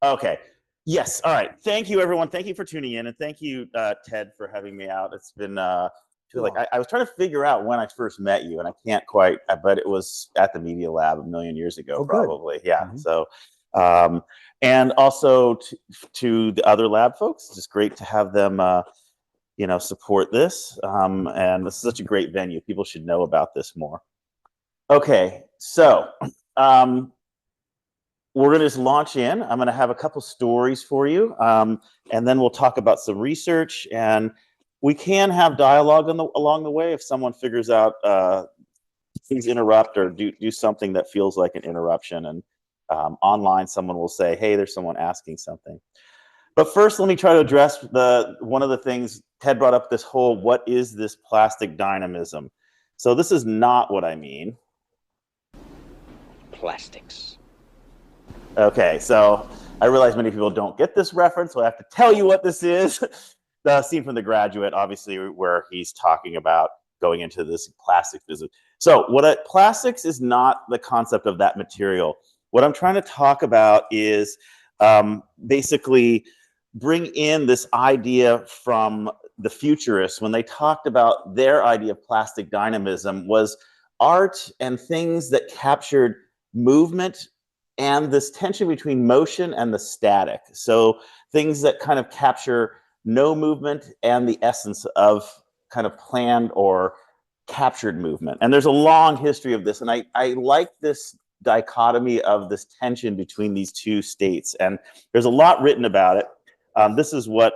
Okay. Yes. All right. Thank you, everyone. Thank you for tuning in, and thank you, Ted, for having me out. It's been feel like I was trying to figure out when I first met you, and I can't quite. But it was at the Media Lab a million years ago, probably. Good. Yeah. So, and also to the other lab folks, it's just great to have them, support this. And this is such a great venue. People should know about this more. Okay. So. We're going to just launch in. I'm going to have a couple stories for you, and then we'll talk about some research, and we can have dialogue along the way if someone figures out things interrupt or do something that feels like an interruption. And online, someone will say, hey, there's someone asking something. But first, let me try to address one of the things Ted brought up, this whole, what is this plastic dynamism? So this is not what I mean. Plastics. Okay, so I realize many people don't get this reference, so I have to tell you what this is. The scene from The Graduate, obviously, where he's talking about going into this plastics business. So plastics is not the concept of that material. What I'm trying to talk about is basically bring in this idea from the futurists when they talked about their idea of plastic dynamism was art and things that captured movement and this tension between motion and the static. So things that kind of capture no movement and the essence of kind of planned or captured movement. And there's a long history of this. And I like this dichotomy of this tension between these two states. And there's a lot written about it. This is what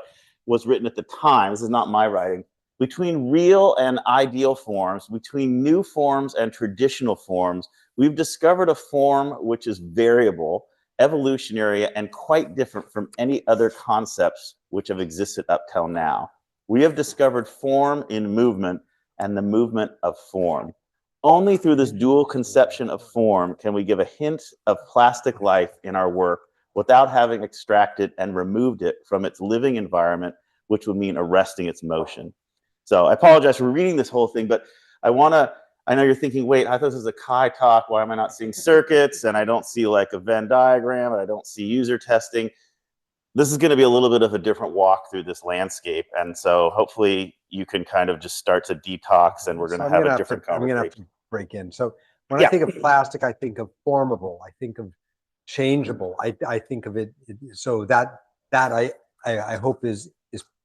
was written at the time. This is not my writing. Between real and ideal forms, between new forms and traditional forms, we've discovered a form which is variable, evolutionary, and quite different from any other concepts which have existed up till now. We have discovered form in movement and the movement of form. Only through this dual conception of form can we give a hint of plastic life in our work without having extracted and removed it from its living environment, which would mean arresting its motion. So I apologize for reading this whole thing, but I know you're thinking, wait, I thought this was a Chi talk. Why am I not seeing circuits? And I don't see like a Venn diagram, and I don't see user testing. This is going to be a little bit of a different walk through this landscape. And so hopefully you can kind of just start to detox, and we're going to have a different conversation. I'm going to have to break in. So when I think of plastic, I think of formable. I think of changeable. I think of it. So that I hope is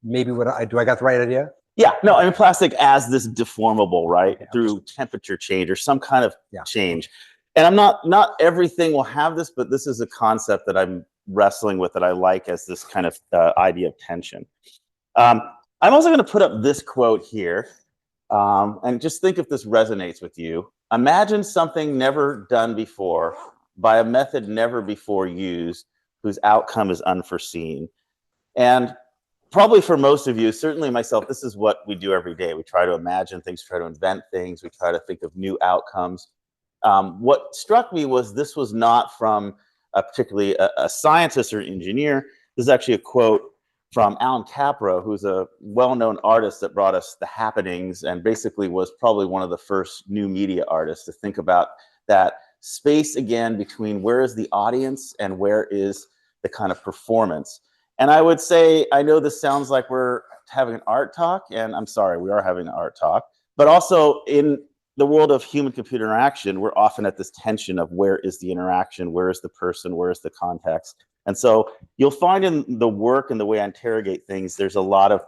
maybe what I got the right idea? Yeah, no, I mean plastic as this deformable, right? Okay, through temperature change or some kind of change. And I'm not everything will have this, but this is a concept that I'm wrestling with that I like as this kind of idea of tension. I'm also going to put up this quote here, and just think if this resonates with you. Imagine something never done before by a method never before used, whose outcome is unforeseen. And probably for most of you, certainly myself, this is what we do every day. We try to imagine things, try to invent things, we try to think of new outcomes. What struck me was this was not from particularly a scientist or engineer. This is actually a quote from Alan Capro, who's a well-known artist that brought us the happenings and basically was probably one of the first new media artists to think about that space again between where is the audience and where is the kind of performance. And I would say, I know this sounds like we're having an art talk, and I'm sorry, we are having an art talk, but also in the world of human-computer interaction, we're often at this tension of where is the interaction, where is the person, where is the context. And so you'll find in the work and the way I interrogate things, there's a lot of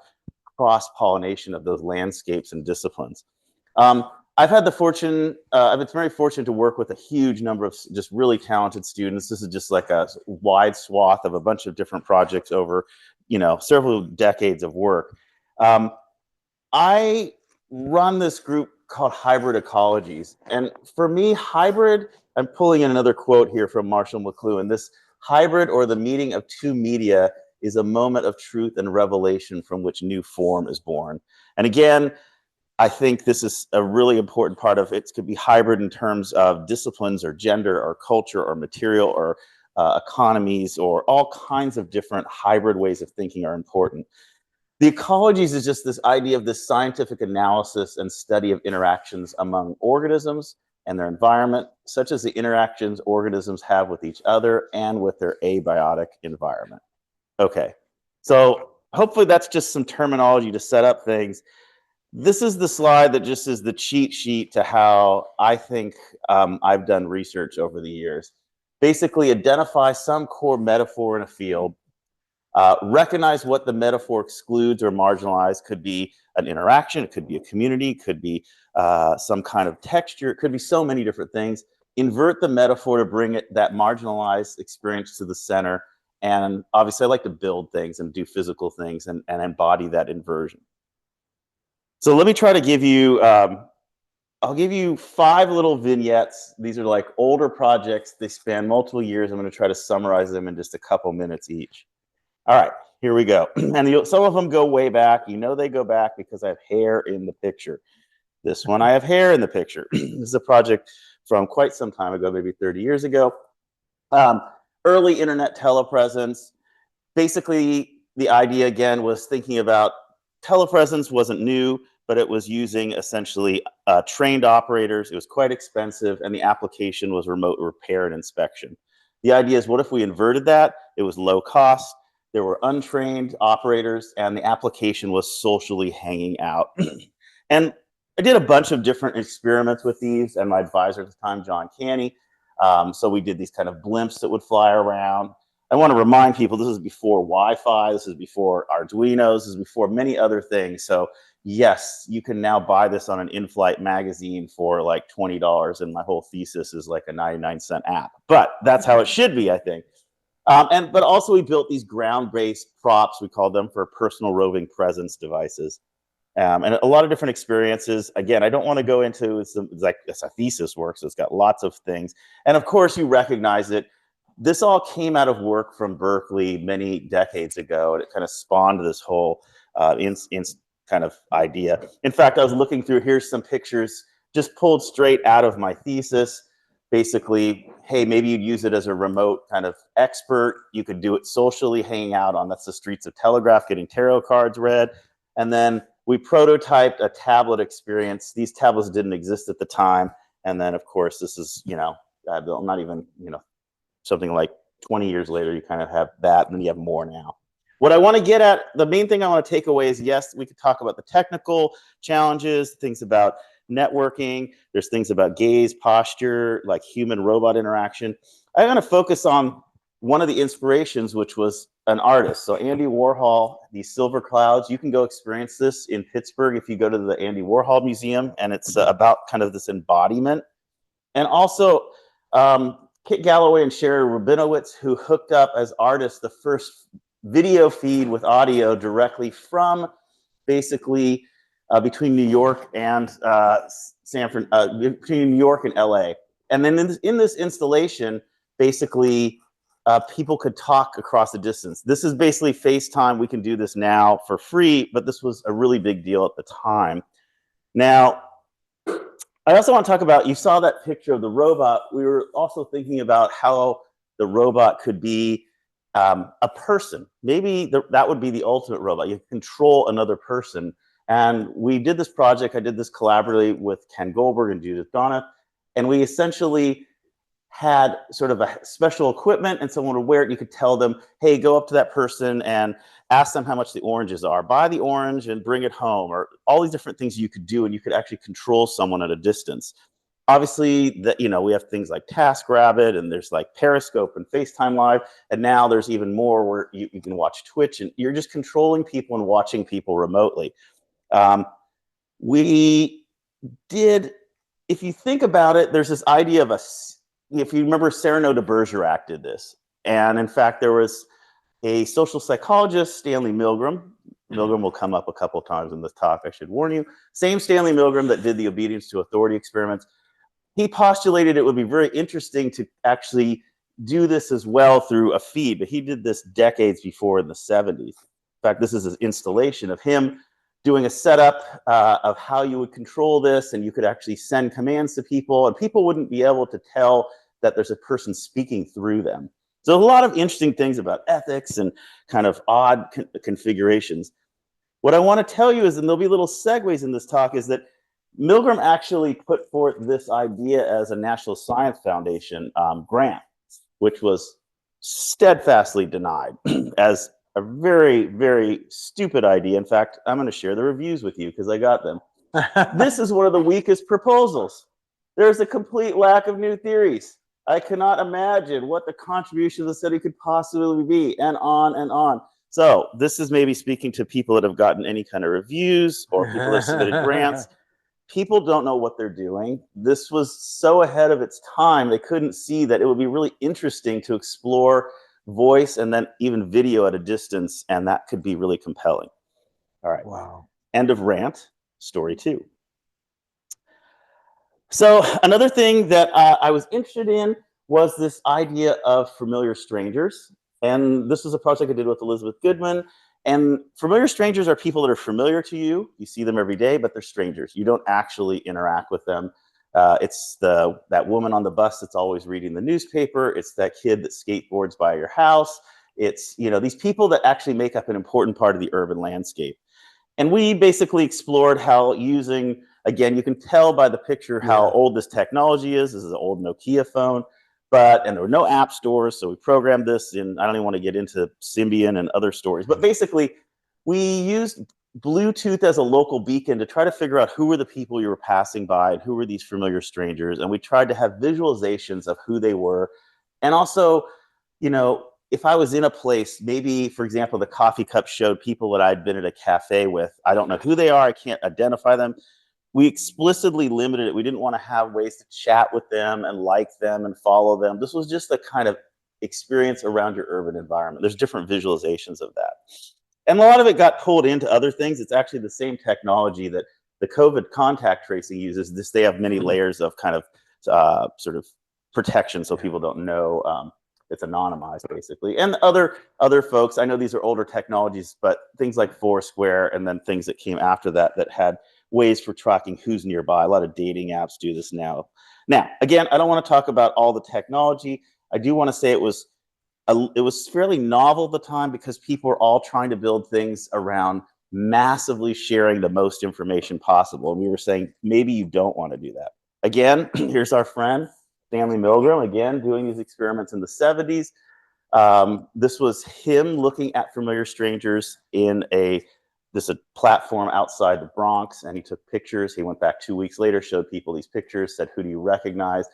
cross-pollination of those landscapes and disciplines. I've had the fortune, I've been very fortunate to work with a huge number of just really talented students. This is just like a wide swath of a bunch of different projects over, several decades of work. I run this group called Hybrid Ecologies. And for me, hybrid, I'm pulling in another quote here from Marshall McLuhan, this hybrid or the meeting of two media is a moment of truth and revelation from which new form is born. And again, I think this is a really important part of it. It could be hybrid in terms of disciplines or gender or culture or material or economies, or all kinds of different hybrid ways of thinking are important. The ecologies is just this idea of this scientific analysis and study of interactions among organisms, and their environment, such as the interactions organisms have with each other and with their abiotic environment. Okay, so hopefully that's just some terminology to set up things. This is the slide that just is the cheat sheet to how I think I've done research over the years. Basically, identify some core metaphor in a field, recognize what the metaphor excludes or marginalizes. Could be an interaction, it could be a community, it could be some kind of texture, it could be so many different things. Invert the metaphor to bring that marginalized experience to the center. And obviously, I like to build things and do physical things and embody that inversion. So let me try to give you, I'll give you 5 little vignettes. These are like older projects. They span multiple years. I'm going to try to summarize them in just a couple minutes each. All right, here we go. And some of them go way back. You know they go back because I have hair in the picture. This one, I have hair in the picture. This is a project from quite some time ago, maybe 30 years ago. Early internet telepresence. Basically, the idea, again, was thinking about telepresence wasn't new, but it was using essentially trained operators. It was quite expensive, and the application was remote repair and inspection. The idea is, what if we inverted that? It was low cost. There were untrained operators, and the application was socially hanging out. And I did a bunch of different experiments with these, and my advisor at the time, John Canny. So we did these kind of blimps that would fly around. I want to remind people, this is before Wi-Fi, this is before Arduinos, this is before many other things. So yes, you can now buy this on an in-flight magazine for like $20, and my whole thesis is like a 99-cent app. But that's how it should be, I think. But also we built these ground-based props, we called them, for personal roving presence devices. And a lot of different experiences. Again, I don't want to go into it's like it's a thesis work, so it's got lots of things. And of course, you recognize it. This all came out of work from Berkeley many decades ago, and it kind of spawned this whole kind of idea. In fact, I was looking through, here's some pictures just pulled straight out of my thesis. Basically, hey, maybe you'd use it as a remote kind of expert. You could do it socially, hanging out on, that's the streets of Telegraph, getting tarot cards read. And then we prototyped a tablet experience. These tablets didn't exist at the time. And then, of course, this is, not even, something like 20 years later, you kind of have that, and then you have more now. What I want to get at, the main thing I want to take away is, yes, we could talk about the technical challenges, things about networking. There's things about gaze, posture, like human-robot interaction. I'm going to focus on one of the inspirations, which was an artist. So Andy Warhol, these silver clouds, you can go experience this in Pittsburgh if you go to the Andy Warhol Museum, and it's about kind of this embodiment. And also, Kit Galloway and Sherry Rabinowitz, who hooked up as artists the first video feed with audio directly from basically between New York and between New York and LA. And then in this installation, basically people could talk across the distance. This is basically FaceTime. We can do this now for free, but this was a really big deal at the time. Now, I also want to talk about, you saw that picture of the robot. We were also thinking about how the robot could be a person. Maybe that would be the ultimate robot. You control another person. And we did this project. I did this collaboratively with Ken Goldberg and Judith Donna. And we essentially had sort of a special equipment, and someone would wear it. You could tell them, hey, go up to that person and ask them how much the oranges are. Buy the orange and bring it home, or all these different things you could do, and you could actually control someone at a distance. Obviously, we have things like TaskRabbit, and there's like Periscope and FaceTime Live, and now there's even more where you can watch Twitch, and you're just controlling people and watching people remotely. We did, if you think about it, there's this idea of if you remember, Cyrano de Bergerac did this. And in fact, there was a social psychologist, Stanley Milgram. Milgram will come up a couple of times in this talk, I should warn you. Same Stanley Milgram that did the obedience to authority experiments. He postulated it would be very interesting to actually do this as well through a feed, but he did this decades before in the 70s. In fact, this is an installation of him doing a setup of how you would control this, and you could actually send commands to people, and people wouldn't be able to tell that there's a person speaking through them. So a lot of interesting things about ethics and kind of odd configurations. What I want to tell you is, and there'll be little segues in this talk, is that Milgram actually put forth this idea as a National Science Foundation grant, which was steadfastly denied as a very, very stupid idea. In fact, I'm going to share the reviews with you because I got them. This is one of the weakest proposals. There's a complete lack of new theories. I cannot imagine what the contribution of the study could possibly be, and on and on. So this is maybe speaking to people that have gotten any kind of reviews or people that have submitted grants. People don't know what they're doing. This was so ahead of its time, they couldn't see that it would be really interesting to explore voice and then even video at a distance, and that could be really compelling. All right. Wow. End of rant. Story 2. So another thing that I was interested in was this idea of familiar strangers. And this was a project I did with Elizabeth Goodman. And familiar strangers are people that are familiar to you. You see them every day, but they're strangers. You don't actually interact with them. It's that woman on the bus that's always reading the newspaper. It's that kid that skateboards by your house. It's, you know, these people that actually make up an important part of the urban landscape. And we basically explored how using, again, you can tell by the picture how old this technology is. This is an old Nokia phone, and there were no app stores, so we programmed this in, I don't even want to get into Symbian and other stories, but basically we used Bluetooth as a local beacon to try to figure out who were the people you were passing by and who were these familiar strangers. And we tried to have visualizations of who they were. And also, you know, if I was in a place, maybe, for example, the coffee cup showed people that I'd been at a cafe with. I don't know who they are. I can't identify them. We explicitly limited it. We didn't want to have ways to chat with them and like them and follow them. This was just a kind of experience around your urban environment. There's different visualizations of that. And a lot of it got pulled into other things. It's actually the same technology that the COVID contact tracing uses. They have many layers of kind of sort of protection so people don't know. It's anonymized, basically. And other folks, I know these are older technologies, but things like Foursquare and then things that came after that that had ways for tracking who's nearby. A lot of dating apps do this now. Now, again, I don't want to talk about all the technology. I do want to say it was fairly novel at the time because people were all trying to build things around massively sharing the most information possible. And we were saying, maybe you don't want to do that. Again, here's our friend, Stanley Milgram, again, doing these experiments in the 70s. This was him looking at familiar strangers in a platform outside the Bronx, and he took pictures. He went back 2 weeks later, showed people these pictures, said, who do you recognize?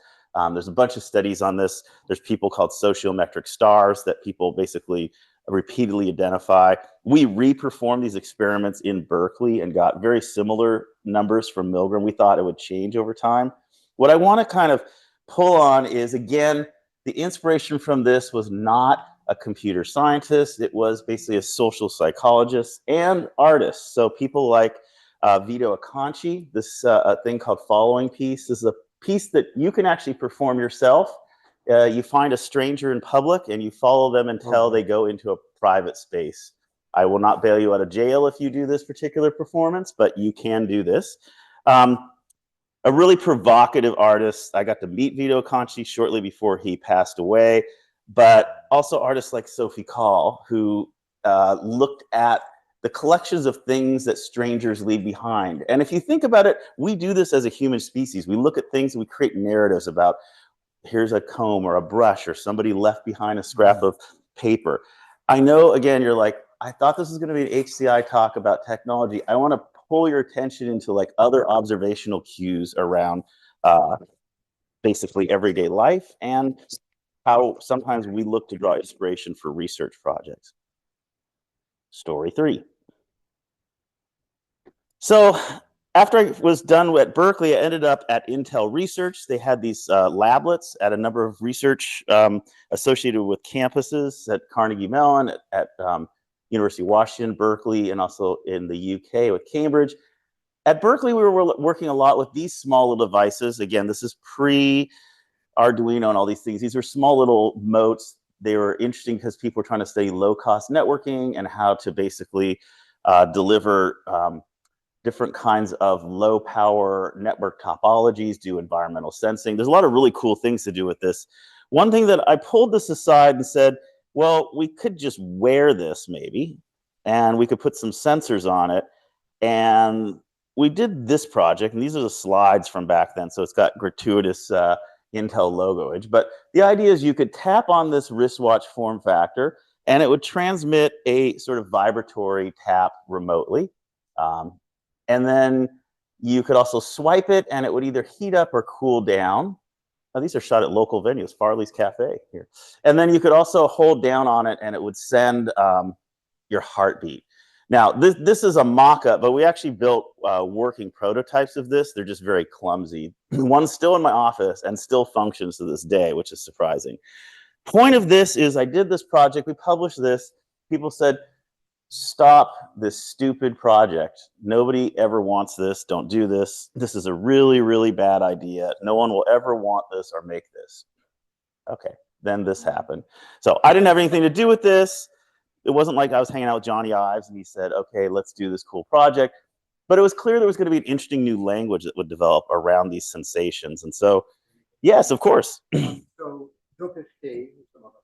There's a bunch of studies on this. There's people called sociometric stars that people basically repeatedly identify. We reperformed these experiments in Berkeley and got very similar numbers from Milgram. We thought it would change over time. What I want to kind of pull on is, again, the inspiration from this was not a computer scientist. It was basically a social psychologist and artist. So people like Vito Acconci, this thing called Following Piece. This is a piece that you can actually perform yourself. You find a stranger in public and you follow them until they go into a private space. I will not bail you out of jail if you do this particular performance, but you can do this. A really provocative artist. I got to meet Vito Acconci shortly before he passed away, but also artists like Sophie Calle, who looked at the collections of things that strangers leave behind. And if you think about it, we do this as a human species. We look at things and we create narratives about, here's a comb or a brush or somebody left behind a scrap of paper. I know, again, you're like, I thought this was going to be an HCI talk about technology. I want to pull your attention into like other observational cues around basically everyday life and how sometimes we look to draw inspiration for research projects. Story 3. So after I was done at Berkeley, I ended up at Intel Research. They had these lablets at a number of research associated with campuses at Carnegie Mellon, at University of Washington, Berkeley, and also in the UK with Cambridge. At Berkeley, we were working a lot with these small little devices. Again, this is pre-Arduino and all these things. These were small little motes. They were interesting because people were trying to study low-cost networking and how to basically deliver different kinds of low-power network topologies, do environmental sensing. There's a lot of really cool things to do with this. One thing that I pulled this aside and said, well, we could just wear this maybe, and we could put some sensors on it, and we did this project, and these are the slides from back then, so it's got gratuitous Intel logoage. But the idea is you could tap on this wristwatch form factor, and it would transmit a sort of vibratory tap remotely. And then you could also swipe it, and it would either heat up or cool down. Now, these are shot at local venues, Farley's Cafe here. And then you could also hold down on it, and it would send your heartbeat. Now, this is a mock-up, but we actually built working prototypes of this. They're just very clumsy. One's still in my office and still functions to this day, which is surprising. Point of this is I did this project. We published this. People said, stop this stupid project. Nobody ever wants this. Don't do this. This is a really, really bad idea. No one will ever want this or make this. Okay, then this happened. So I didn't have anything to do with this. It wasn't like I was hanging out with Johnny Ives and he said, okay, let's do this cool project. But it was clear there was going to be an interesting new language that would develop around these sensations. And so, yes, of course. So Jokic Dave, some of us,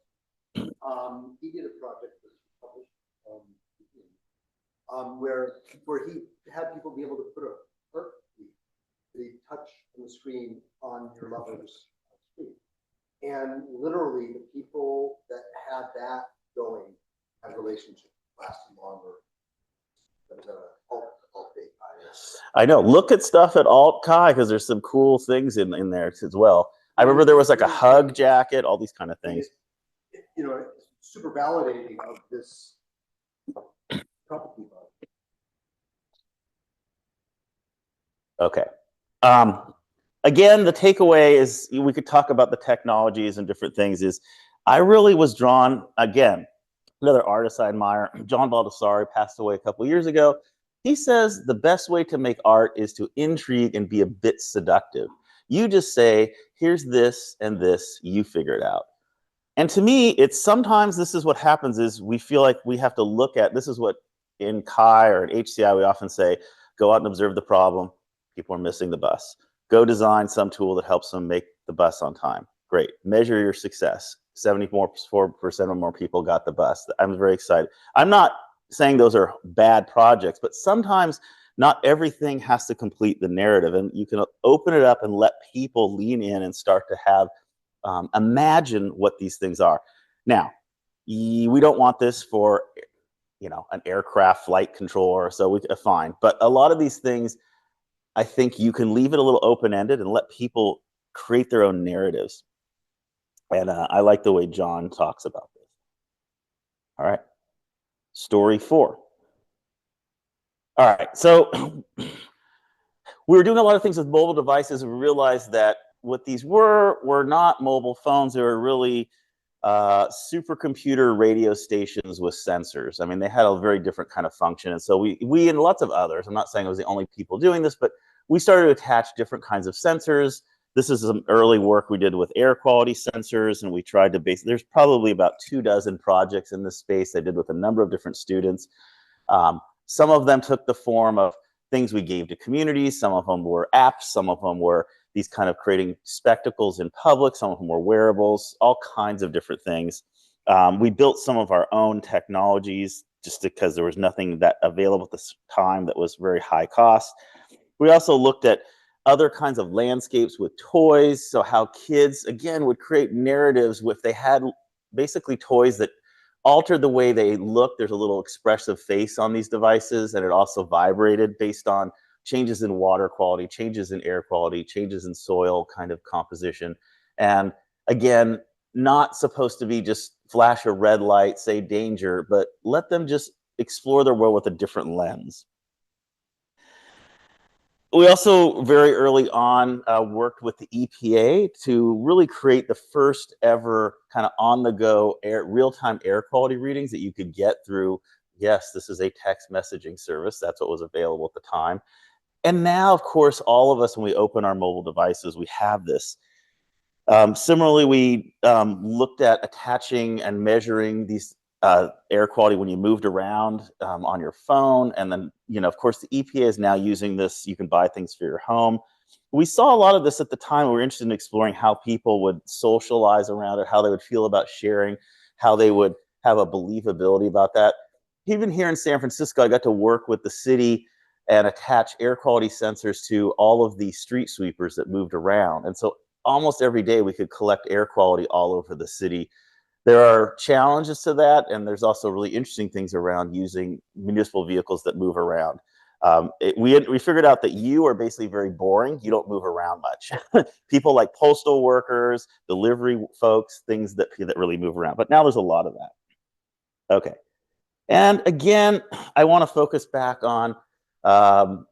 he did a project that was published where he had people be able to put a heartbeat that he touch on the screen on your lover's screen. And literally the people that had that going had relationships lasting longer than I know. Look at stuff at Alt-Chi because there's some cool things in there as well. I remember there was like a hug jacket, all these kind of things. You know, it's super validating of this topic. Okay. Again, the takeaway is we could talk about the technologies and different things. Is I really was drawn, again, another artist I admire, John Baldessari, passed away a couple years ago. He says the best way to make art is to intrigue and be a bit seductive. You just say, here's this and this, you figure it out. And to me, it's sometimes this is what happens is we feel like we have to look at, this is what in Chi or in HCI we often say, go out and observe the problem. People are missing the bus. Go design some tool that helps them make the bus on time. Great. Measure your success. 74% or more people got the bus. I'm very excited. I'm not saying those are bad projects, but sometimes not everything has to complete the narrative, and you can open it up and let people lean in and start to have imagine what these things are. Now, we don't want this for, you know, an aircraft flight controller, so we fine. But a lot of these things, I think you can leave it a little open-ended and let people create their own narratives. And I like the way John talks about this. All right. Story 4. All right. So we were doing a lot of things with mobile devices, and we realized that what these were not mobile phones. They were really supercomputer radio stations with sensors. I mean, they had a very different kind of function. And so we and lots of others, I'm not saying I was the only people doing this, but we started to attach different kinds of sensors. This is some early work we did with air quality sensors, and we tried to there's probably about 24 projects in this space I did with a number of different students. Some of them took the form of things we gave to communities. Some of them were apps. Some of them were these kind of creating spectacles in public. Some of them were wearables, all kinds of different things. We built some of our own technologies just because there was nothing that available at this time that was very high cost. We also looked at other kinds of landscapes with toys. So how kids, again, would create narratives if they had basically toys that altered the way they look. There's a little expressive face on these devices, and it also vibrated based on changes in water quality, changes in air quality, changes in soil kind of composition. And again, not supposed to be just flash a red light, say danger, but let them just explore their world with a different lens. We also very early on worked with the EPA to really create the first ever kind of on-the-go real-time air quality readings that you could get through, yes, this is a text messaging service. That's what was available at the time. And now, of course, all of us, when we open our mobile devices, we have this. Similarly, we looked at attaching and measuring these air quality when you moved around on your phone. And then, you know, of course, the EPA is now using this. You can buy things for your home. We saw a lot of this at the time. We were interested in exploring how people would socialize around it, how they would feel about sharing, how they would have a believability about that. Even here in San Francisco, I got to work with the city and attach air quality sensors to all of the street sweepers that moved around. And so almost every day we could collect air quality all over the city. There are challenges to that, and there's also really interesting things around using municipal vehicles that move around. We figured out that you are basically very boring. You don't move around much. People like postal workers, delivery folks, things that really move around. But now there's a lot of that. Okay. And again, I want to focus back on an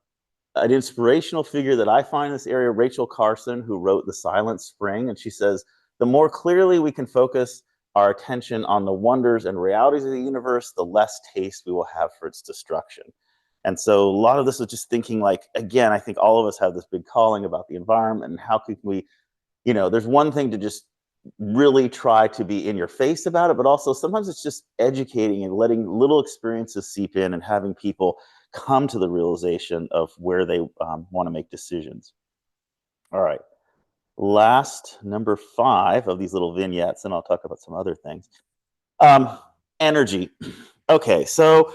inspirational figure that I find in this area, Rachel Carson, who wrote The Silent Spring. And she says, the more clearly we can focus our attention on the wonders and realities of the universe, the less taste we will have for its destruction. And so a lot of this is just thinking like, again, I think all of us have this big calling about the environment and how can we, there's one thing to just really try to be in your face about it, but also sometimes it's just educating and letting little experiences seep in and having people come to the realization of where they want to make decisions. All right. Last, number 5 of these little vignettes, and I'll talk about some other things. Energy. Okay, so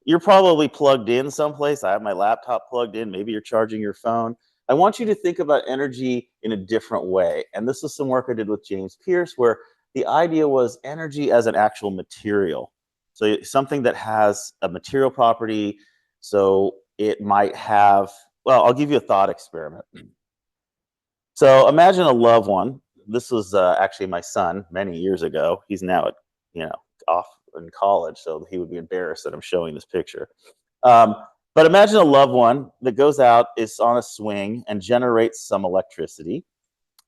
you're probably plugged in someplace. I have my laptop plugged in. Maybe you're charging your phone. I want you to think about energy in a different way. And this is some work I did with James Pierce, where the idea was energy as an actual material. So something that has a material property. So it might have, well, I'll give you a thought experiment. So imagine a loved one. This was actually my son many years ago. He's now, off in college, so he would be embarrassed that I'm showing this picture. But imagine a loved one that goes out, is on a swing, and generates some electricity,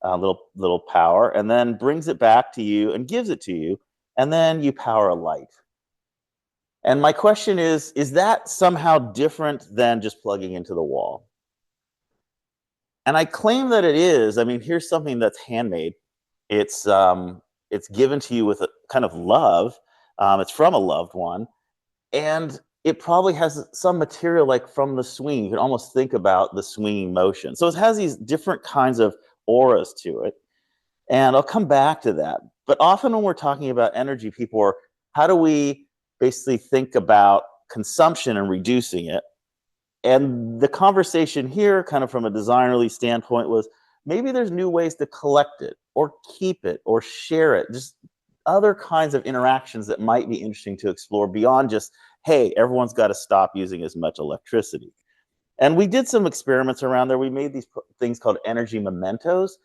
little power, and then brings it back to you and gives it to you, and then you power a light. And my question is that somehow different than just plugging into the wall? And I claim that it is. I mean, here's something that's handmade. It's given to you with a kind of love. It's from a loved one, and it probably has some material like from the swing. You can almost think about the swinging motion. So it has these different kinds of auras to it, and I'll come back to that. But often when we're talking about energy, people are, how do we basically think about consumption and reducing it? And the conversation here, kind of from a designerly standpoint, was maybe there's new ways to collect it or keep it or share it, just other kinds of interactions that might be interesting to explore beyond just, hey, everyone's got to stop using as much electricity. And we did some experiments around there. We made these things called energy mementos.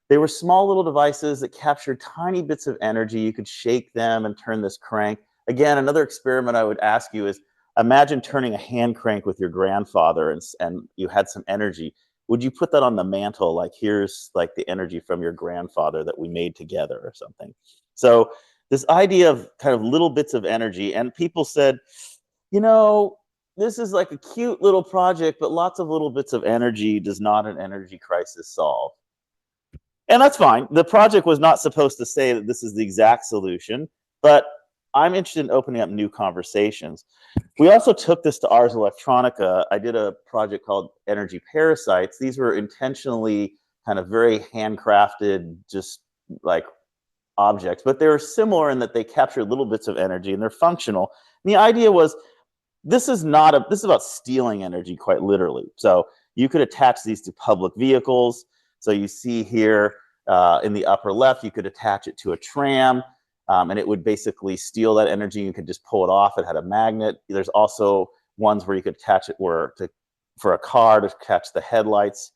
They were small little devices that captured tiny bits of energy. You could shake them and turn this crank. Again, another experiment I would ask you is, imagine turning a hand crank with your grandfather and you had some energy. Would you put that on the mantle, like here's like the energy from your grandfather that we made together or something? So this idea of kind of little bits of energy, and people said, this is like a cute little project, but lots of little bits of energy does not an energy crisis solve. And that's fine. The project was not supposed to say that this is the exact solution, but I'm interested in opening up new conversations. We also took this to Ars Electronica. I did a project called Energy Parasites. These were intentionally kind of very handcrafted, just like objects, but they were similar in that they captured little bits of energy and they're functional. And the idea was, this is about stealing energy, quite literally. So you could attach these to public vehicles. So you see here in the upper left, you could attach it to a tram. And it would basically steal that energy. You could just pull it off. It had a magnet. There's also ones where you could attach it for a car to catch the headlights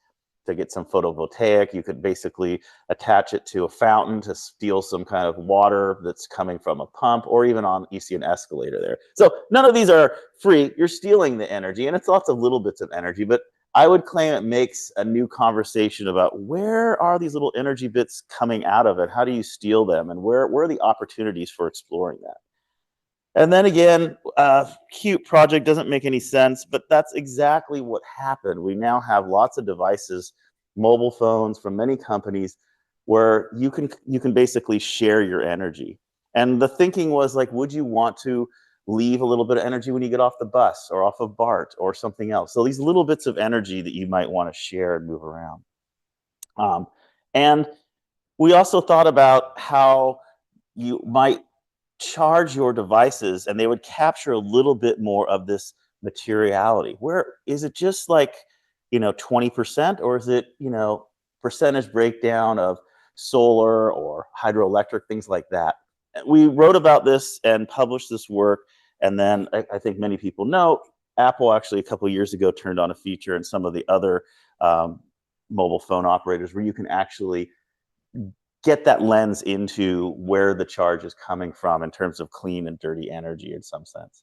to get some photovoltaic. You could basically attach it to a fountain to steal some kind of water that's coming from a pump, or even you see an escalator there. So none of these are free. You're stealing the energy, and it's lots of little bits of energy, but I would claim it makes a new conversation about where are these little energy bits coming out of it? How do you steal them? And where are the opportunities for exploring that? And then again, cute project doesn't make any sense, but that's exactly what happened. We now have lots of devices, mobile phones from many companies, where you can basically share your energy. And the thinking was like, would you want to leave a little bit of energy when you get off the bus or off of BART or something else? So these little bits of energy that you might want to share and move around. And we also thought about how you might charge your devices and they would capture a little bit more of this materiality? Where is it just like, 20%, or is it, percentage breakdown of solar or hydroelectric, things like that? We wrote about this and published this work. And then I think many people know Apple actually a couple of years ago turned on a feature, and some of the other mobile phone operators, where you can actually get that lens into where the charge is coming from in terms of clean and dirty energy in some sense.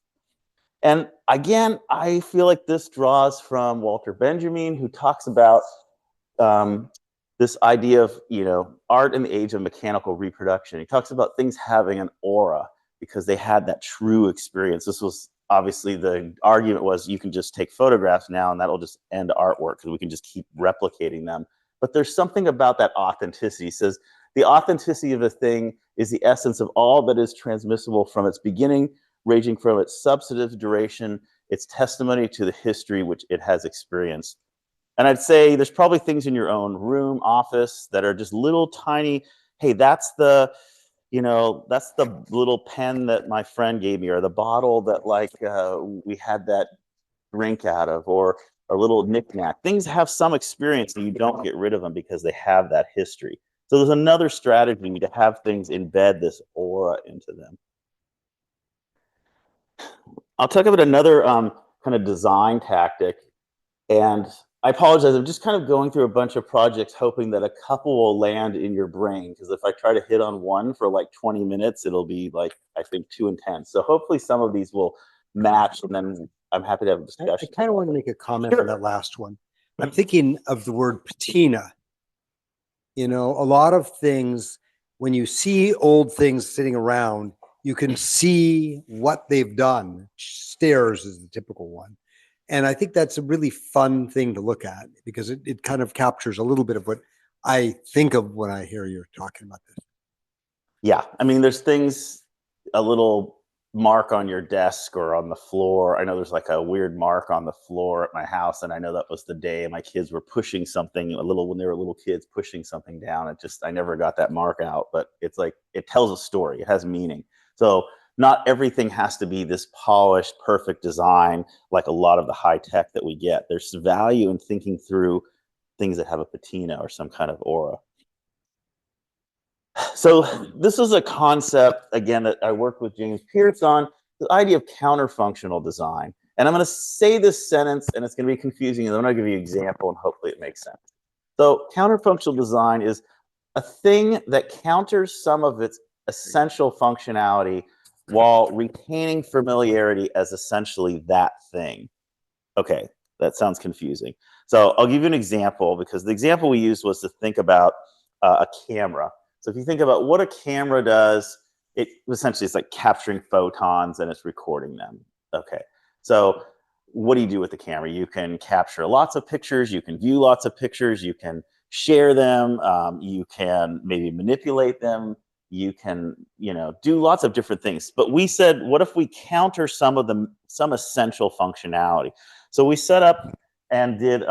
And again, I feel like this draws from Walter Benjamin, who talks about this idea of, art in the age of mechanical reproduction. He talks about things having an aura because they had that true experience. This was obviously, the argument was you can just take photographs now and that'll just end artwork because we can just keep replicating them. But there's something about that authenticity. He says the authenticity of a thing is the essence of all that is transmissible from its beginning, ranging from its substantive duration, its testimony to the history which it has experienced. And I'd say there's probably things in your own room, office, that are just little tiny, hey, that's the little pen that my friend gave me, or the bottle that we had that drink out of, or a little knickknack. Things have some experience and you don't get rid of them because they have that history. So there's another strategy to have things embed this aura into them. I'll talk about another kind of design tactic. And I apologize, I'm just kind of going through a bunch of projects hoping that a couple will land in your brain, because if I try to hit on one for like 20 minutes, it'll be like, I think, too intense. So hopefully some of these will match, and then I'm happy to have a discussion. I kind of want to make a comment on that last one. I'm thinking of the word patina. A lot of things, when you see old things sitting around, you can see what they've done. Stairs is the typical one. And I think that's a really fun thing to look at, because it kind of captures a little bit of what I think of when I hear you're talking about this. Yeah, I mean, there's things, a little mark on your desk or on the floor. I know there's like a weird mark on the floor at my house, and I know that was the day my kids were pushing something when they were little kids, pushing something down. I never got that mark out, but it's like, it tells a story, it has meaning. So not everything has to be this polished, perfect design like a lot of the high tech that we get. There's value in thinking through things that have a patina or some kind of aura. So this is a concept, again, that I worked with James Pierce on, the idea of counterfunctional design. And I'm going to say this sentence, and it's going to be confusing, and then I'm going to give you an example, and hopefully it makes sense. So counterfunctional design is a thing that counters some of its essential functionality while retaining familiarity as essentially that thing. Okay, that sounds confusing. So I'll give you an example, because the example we used was to think about a camera. So if you think about what a camera does, it essentially is like capturing photons and it's recording them. Okay, so what do you do with the camera? You can capture lots of pictures, you can view lots of pictures, you can share them, you can maybe manipulate them, you can, do lots of different things. But we said, what if we counter some essential functionality? So we set up and did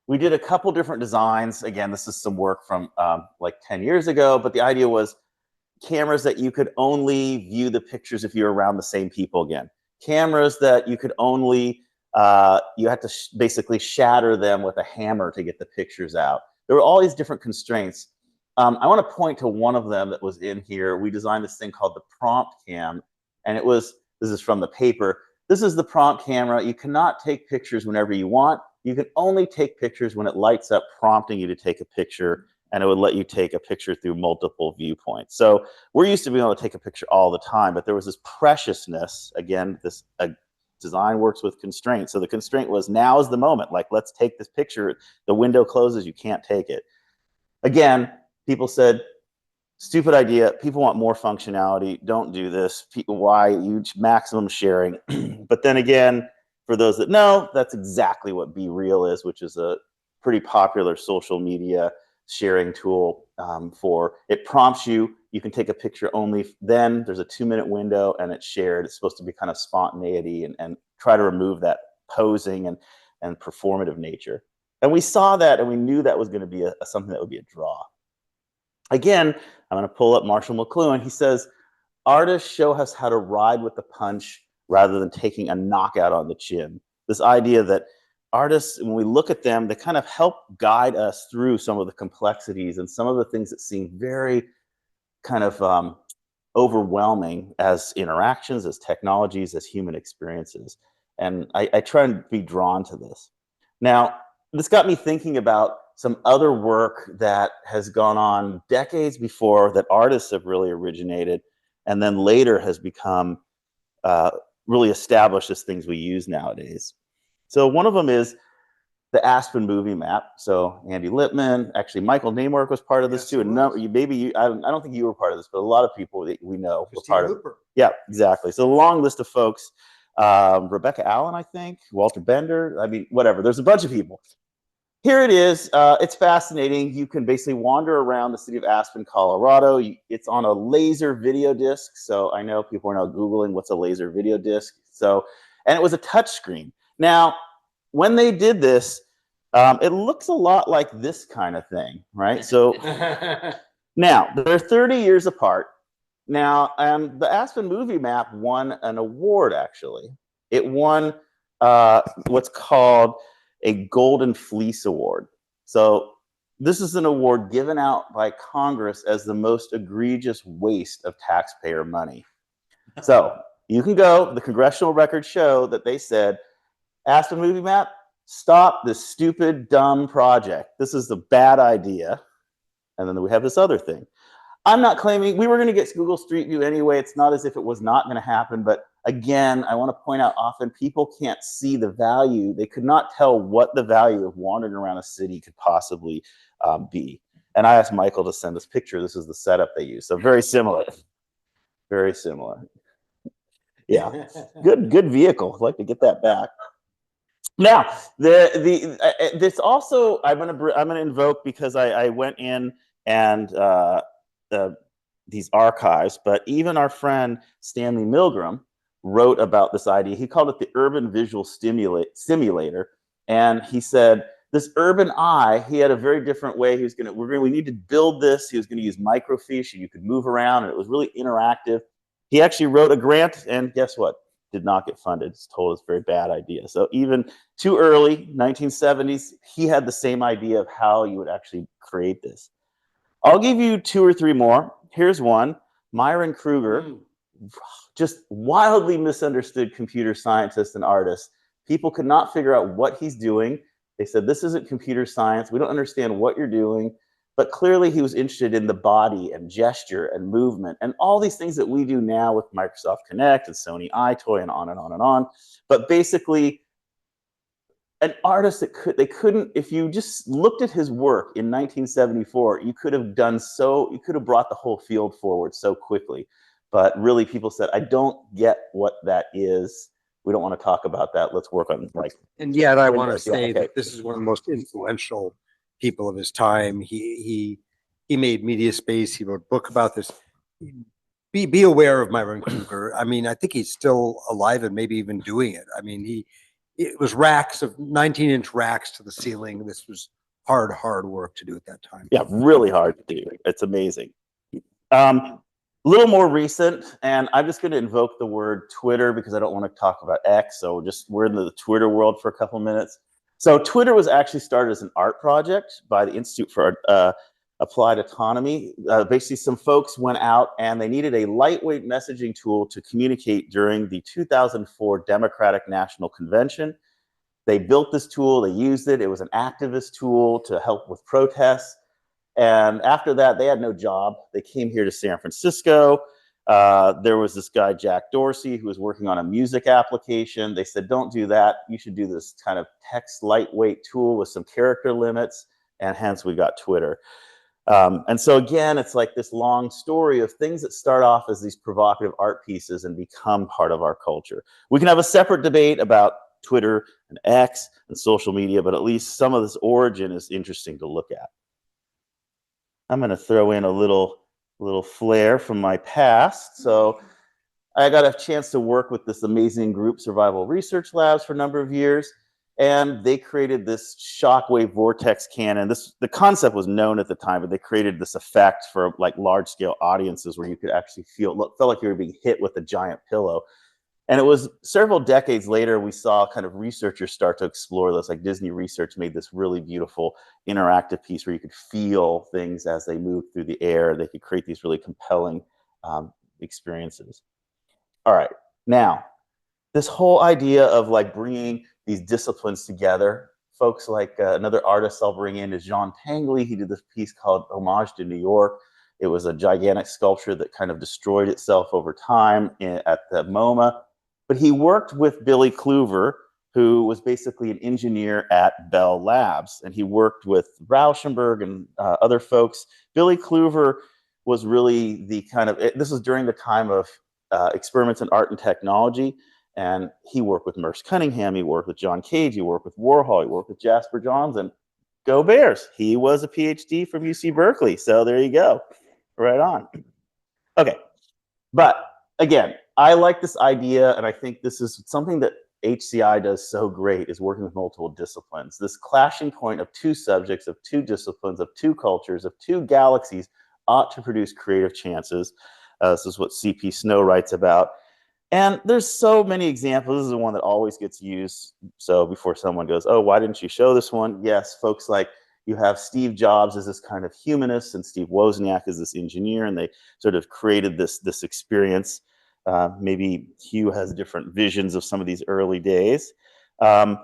we did a couple different designs. Again, this is some work from like 10 years ago, but the idea was cameras that you could only view the pictures if you're around the same people again. Cameras that you could only, you had to basically shatter them with a hammer to get the pictures out. There were all these different constraints. I want to point to one of them that was in here. We designed this thing called the prompt cam, and this is from the paper. This is the prompt camera. You cannot take pictures whenever you want. You can only take pictures when it lights up, prompting you to take a picture, and it would let you take a picture through multiple viewpoints. So we're used to being able to take a picture all the time, but there was this preciousness. Again, this design works with constraints. So the constraint was, now is the moment. Like, let's take this picture. The window closes, you can't take it. Again, people said, stupid idea. People want more functionality. Don't do this. Why? Huge maximum sharing. But then again, for those that know, that's exactly what Be Real is, which is a pretty popular social media sharing tool. It prompts you. You can take a picture only then. There's a 2-minute window, and it's shared. It's supposed to be kind of spontaneity and try to remove that posing and performative nature. And we saw that, and we knew that was going to be something that would be a draw. Again, I'm going to pull up Marshall McLuhan. He says, artists show us how to ride with the punch rather than taking a knockout on the chin. This idea that artists, when we look at them, they kind of help guide us through some of the complexities and some of the things that seem very kind of overwhelming as interactions, as technologies, as human experiences. And I try and be drawn to this. Now, this got me thinking about some other work that has gone on decades before that artists have really originated and then later has become really established as things we use nowadays. So one of them is the Aspen movie map. So Andy Lippman, actually Michael Namork was part of this too. And no, I don't think you were part of this, but a lot of people that we know were part of it. Yeah, exactly. So a long list of folks. Rebecca Allen, I think, Walter Bender. I mean, whatever. There's a bunch of people. Here it is. It's fascinating. You can basically wander around the city of Aspen, Colorado. It's on a laser video disc. So I know people are now Googling what's a laser video disc. So, and it was a touch screen. Now, when they did this, it looks a lot like this kind of thing, right? So now they're 30 years apart. Now, the Aspen movie map won an award, actually. It won what's called a Golden Fleece Award. So this is an award given out by Congress as the most egregious waste of taxpayer money. So you can go, the congressional records show that they said, Aspen movie map, stop this stupid, dumb project. This is a bad idea. And then we have this other thing. I'm not claiming we were going to get Google Street View anyway. It's not as if it was not going to happen. But again, I want to point out often people can't see the value. They could not tell what the value of wandering around a city could possibly be. And I asked Michael to send this picture. This is the setup they use. So very similar. Very similar. Yeah. Good vehicle. I'd like to get that back. Now, this also I'm gonna invoke because I went in and these archives, but even our friend Stanley Milgram wrote about this idea. He called it the urban visual simulator, and he said this urban eye. He had a very different way. We need to build this. He was going to use microfiche, and you could move around, and it was really interactive. He actually wrote a grant, and guess what? Did not get funded. It's told it's a very bad idea. So even too early, 1970s, he had the same idea of how you would actually create this. I'll give you 2 or 3 more. Here's one. Myron Kruger, just wildly misunderstood computer scientist and artist. People could not figure out what he's doing. They said, this isn't computer science. We don't understand what you're doing. But clearly he was interested in the body and gesture and movement and all these things that we do now with Microsoft Connect and Sony iToy and on and on and on. But basically, an artist that they couldn't, if you just looked at his work in 1974, you could have brought the whole field forward so quickly. But really people said, I don't get what that is. We don't want to talk about that. Let's work on And yet I want to say that this is one of the most influential people of his time. He made Media Space. He wrote a book about this. Be aware of Myron Kruger. I mean, I think he's still alive and maybe even doing it. I mean, it was racks of 19-inch racks to the ceiling. This was hard work to do at that time. Yeah, really hard to do. It's amazing. A little more recent, and I'm just going to invoke the word Twitter because I don't want to talk about X. So we're in the Twitter world for a couple minutes. So Twitter was actually started as an art project by the Institute for Applied Autonomy. Basically, some folks went out and they needed a lightweight messaging tool to communicate during the 2004 Democratic National Convention. They built this tool, they used it. It was an activist tool to help with protests. And after that, they had no job. They came here to San Francisco. There was this guy, Jack Dorsey, who was working on a music application. They said, don't do that. You should do this kind of text lightweight tool with some character limits. And hence we got Twitter. And so again, it's like this long story of things that start off as these provocative art pieces and become part of our culture. We can have a separate debate about Twitter and X and social media, but at least some of this origin is interesting to look at. I'm going to throw in a little flair from my past. So I got a chance to work with this amazing group, Survival Research Labs, for a number of years. And they created this shockwave vortex cannon. The concept was known at the time, but they created this effect for like large scale audiences where you could actually felt like you were being hit with a giant pillow. And it was several decades later, we saw kind of researchers start to explore this. Like Disney Research made this really beautiful interactive piece where you could feel things as they moved through the air. They could create these really compelling experiences. All right, now, this whole idea of like bringing these disciplines together, folks like another artist I'll bring in is Jean Tangley. He did this piece called Homage to New York. It was a gigantic sculpture that kind of destroyed itself over time at the MoMA. But he worked with Billy Kluver, who was basically an engineer at Bell Labs. And he worked with Rauschenberg and other folks. Billy Kluver was really the kind of, this was during the time of experiments in art and technology. And he worked with Merce Cunningham, he worked with John Cage, he worked with Warhol, he worked with Jasper Johns, and go Bears. He was a PhD from UC Berkeley. So there you go. Right on. Okay. But again, I like this idea, and I think this is something that HCI does so great, is working with multiple disciplines. This clashing point of two subjects, of two disciplines, of two cultures, of two galaxies ought to produce creative chances. This is what C.P. Snow writes about. And there's so many examples. This is the one that always gets used. So before someone goes, oh, why didn't you show this one? Yes, folks like, you have Steve Jobs as this kind of humanist and Steve Wozniak as this engineer, and they sort of created this experience. Maybe Hugh has different visions of some of these early days. I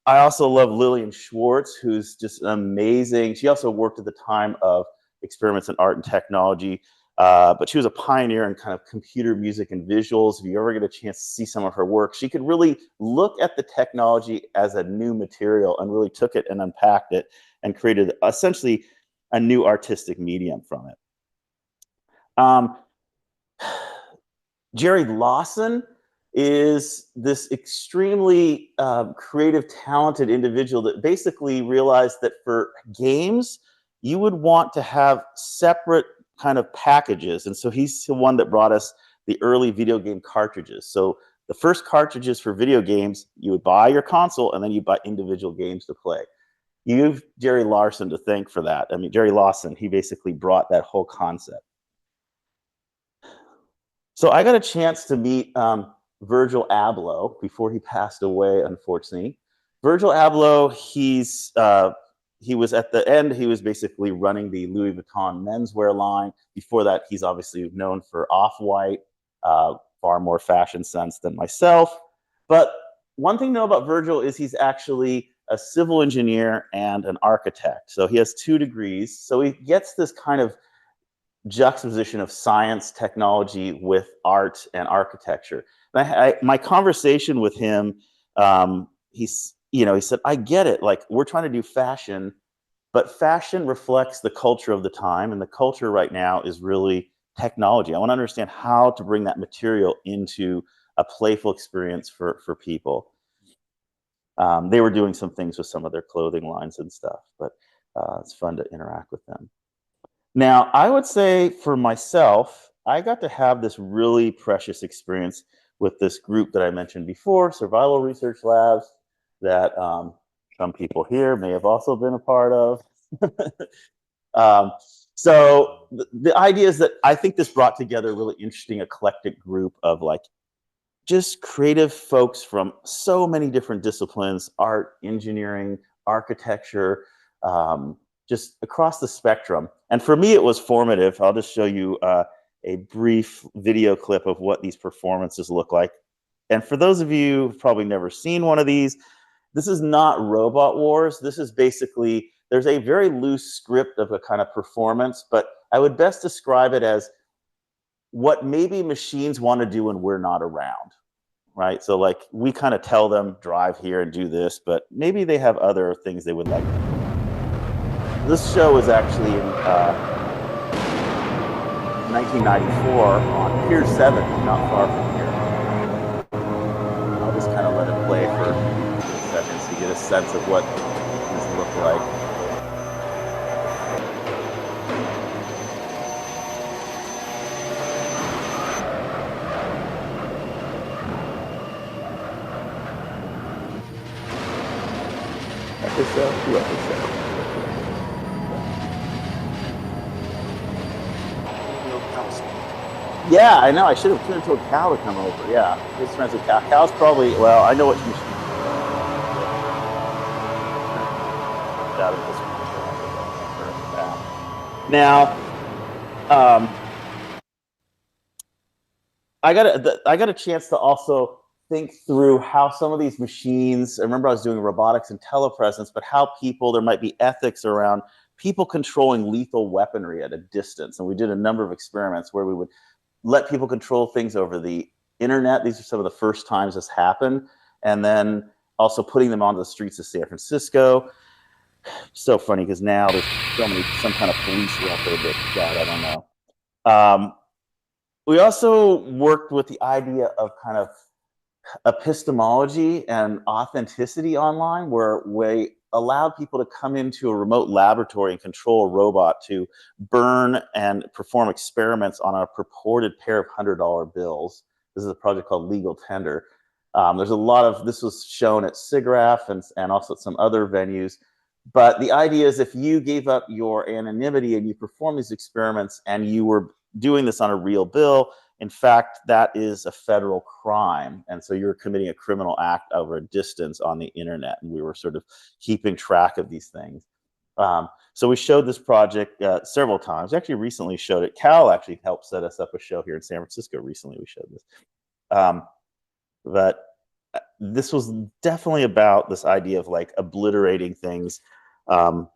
also love Lillian Schwartz, who's just amazing. She also worked at the time of experiments in art and technology, but she was a pioneer in kind of computer music and visuals. If you ever get a chance to see some of her work, she could really look at the technology as a new material and really took it and unpacked it and created essentially a new artistic medium from it. Jerry Lawson is this extremely creative, talented individual that basically realized that for games, you would want to have separate kind of packages. And so he's the one that brought us the early video game cartridges. So the first cartridges for video games, you would buy your console and then you buy individual games to play. You have Jerry Larson to thank for that. I mean, Jerry Lawson, he basically brought that whole concept. So I got a chance to meet Virgil Abloh before he passed away, unfortunately. Virgil Abloh, he was at the end, he was basically running the Louis Vuitton menswear line. Before that, he's obviously known for Off-White, far more fashion sense than myself. But one thing to know about Virgil is he's actually a civil engineer and an architect. So he has 2 degrees. So he gets this kind of juxtaposition of science, technology with art and architecture. And my conversation with him, he said, I get it. Like, we're trying to do fashion, but fashion reflects the culture of the time. And the culture right now is really technology. I want to understand how to bring that material into a playful experience for people. They were doing some things with some of their clothing lines and stuff, but it's fun to interact with them. Now, I would say for myself, I got to have this really precious experience with this group that I mentioned before, Survival Research Labs, that some people here may have also been a part of. So the idea is that I think this brought together a really interesting eclectic group of like just creative folks from so many different disciplines, art, engineering, architecture, just across the spectrum. And for me, it was formative. I'll just show you a brief video clip of what these performances look like. And for those of you who've probably never seen one of these, this is not Robot Wars. This is basically, there's a very loose script of a kind of performance, but I would best describe it as what maybe machines want to do when we're not around, right? So like we kind of tell them, drive here and do this, but maybe they have other things they would like to do. This show was actually in 1994 on Pier 7, not far from here. I'll just kind of let it play for a second so you get a sense of what this looked like. Yeah, I know. I should have told Cal to come over. Yeah, his friends with Cal. Cal's probably, well, I know what machine he's working on. Jumped out of the screen share. I'll bring it back. Now, um, I got a chance to also think through how some of these machines. I remember I was doing robotics and telepresence, but how there might be ethics around people controlling lethal weaponry at a distance. And we did a number of experiments where we would let people control things over the internet. These are some of the first times this happened. And then also putting them onto the streets of San Francisco. So funny because now there's some kind of police record that, God, I don't know. We also worked with the idea of kind of epistemology and authenticity online, where we allowed people to come into a remote laboratory and control a robot to burn and perform experiments on a purported pair of $100 bills. This is a project called Legal Tender. There's a lot of, this was shown at SIGGRAPH and also at some other venues. But the idea is if you gave up your anonymity and you perform these experiments and you were doing this on a real bill, in fact, that is a federal crime. And so you're committing a criminal act over a distance on the internet. And we were sort of keeping track of these things. So we showed this project several times. Actually, recently showed it. Cal actually helped set us up a show here in San Francisco. Recently, we showed this. But this was definitely about this idea of like obliterating things. I'm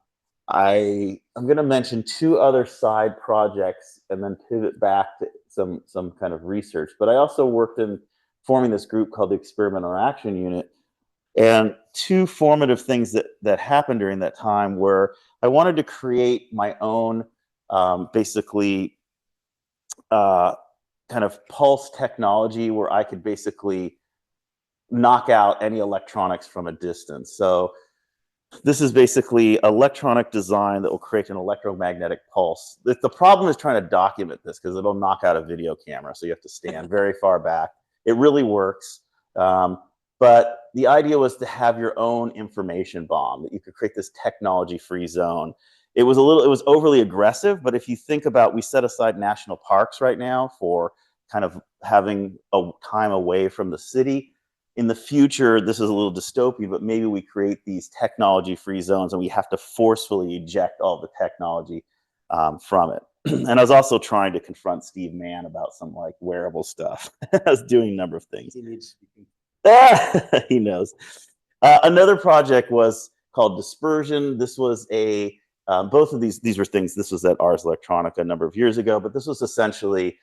going to mention two other side projects and then pivot back to some kind of research. But I also worked in forming this group called the Experimental Action Unit. And two formative things that happened during that time were I wanted to create my own basically kind of pulse technology where I could basically knock out any electronics from a distance. So this is basically electronic design that will create an electromagnetic pulse. The problem is trying to document this because it'll knock out a video camera. So you have to stand very far back. It really works. But the idea was to have your own information bomb, that you could create this technology-free zone. It was overly aggressive, but if you think about, we set aside national parks right now for kind of having a time away from the city. In the future, this is a little dystopian, but maybe we create these technology-free zones and we have to forcefully eject all the technology from it. And I was also trying to confront Steve Mann about some like wearable stuff. I was doing a number of things. He needs He knows. Another project was called Dispersion. This was both of these were things, this was at Ars Electronica a number of years ago, but this was essentially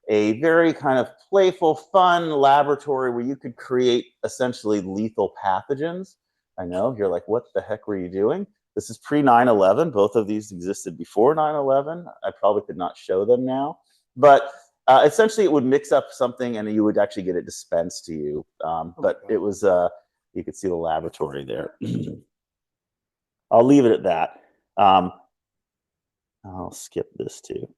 a very kind of playful, fun laboratory where you could create essentially lethal pathogens. I know, you're like, what the heck were you doing? This is pre 9/11. Both of these existed before 9/11. I probably could not show them now. But essentially, it would mix up something and you would actually get it dispensed to you. But it was, you could see the laboratory there. I'll leave it at that. I'll skip this too.